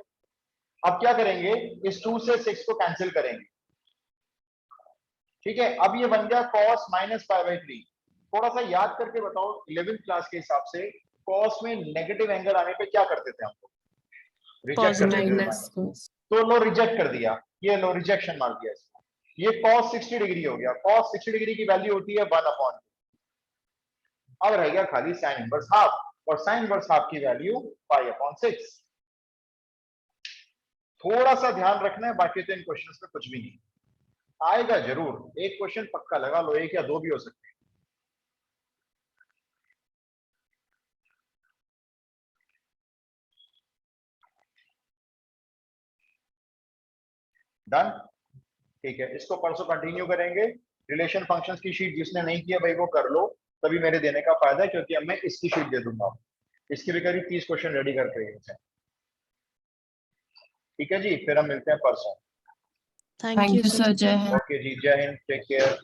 अब क्या करेंगे, इस 2 से 6 को कैंसिल करेंगे, ठीक है। अब ये बन गया cos -π/3। थोड़ा सा याद करके बताओ 11th क्लास के हिसाब से cos में नेगेटिव एंगल आने पे क्या करते थे हम लोग? रिजेक्ट कर देते थे माइनस। तो लो रिजेक्ट कर दिया, ये लो रिजेक्शन मार दिया इसको। ये cos 60 डिग्री हो गया। cos 60 डिग्री की वैल्यू होती है 1/2। अब रह गया खाली sin इनवर्स हाफ, और sin इनवर्स हाफ की वैल्यू π/6। थोड़ा सा ध्यान रखना है, बाकी तो इन क्वेश्चंस में कुछ भी नहीं आएगा। जरूर एक क्वेश्चन पक्का लगा लो, 1 या 2 भी हो सकते हैं। डन, ठीक है। इसको परसों कंटिन्यू करेंगे। रिलेशन फंक्शंस की शीट जिसने नहीं किया भाई वो कर लो, तभी मेरे देने का फायदा है, क्योंकि अब मैं इसकी शीट दे दूंगा। इसके भी करीब 30 क्वेश्चन रेडी करके रखिए, ठीक है जी। फिर हम मिलते हैं परसों। थैंक यू सर, जय हिंद। ओके जी, जय हिंद, टेक केयर।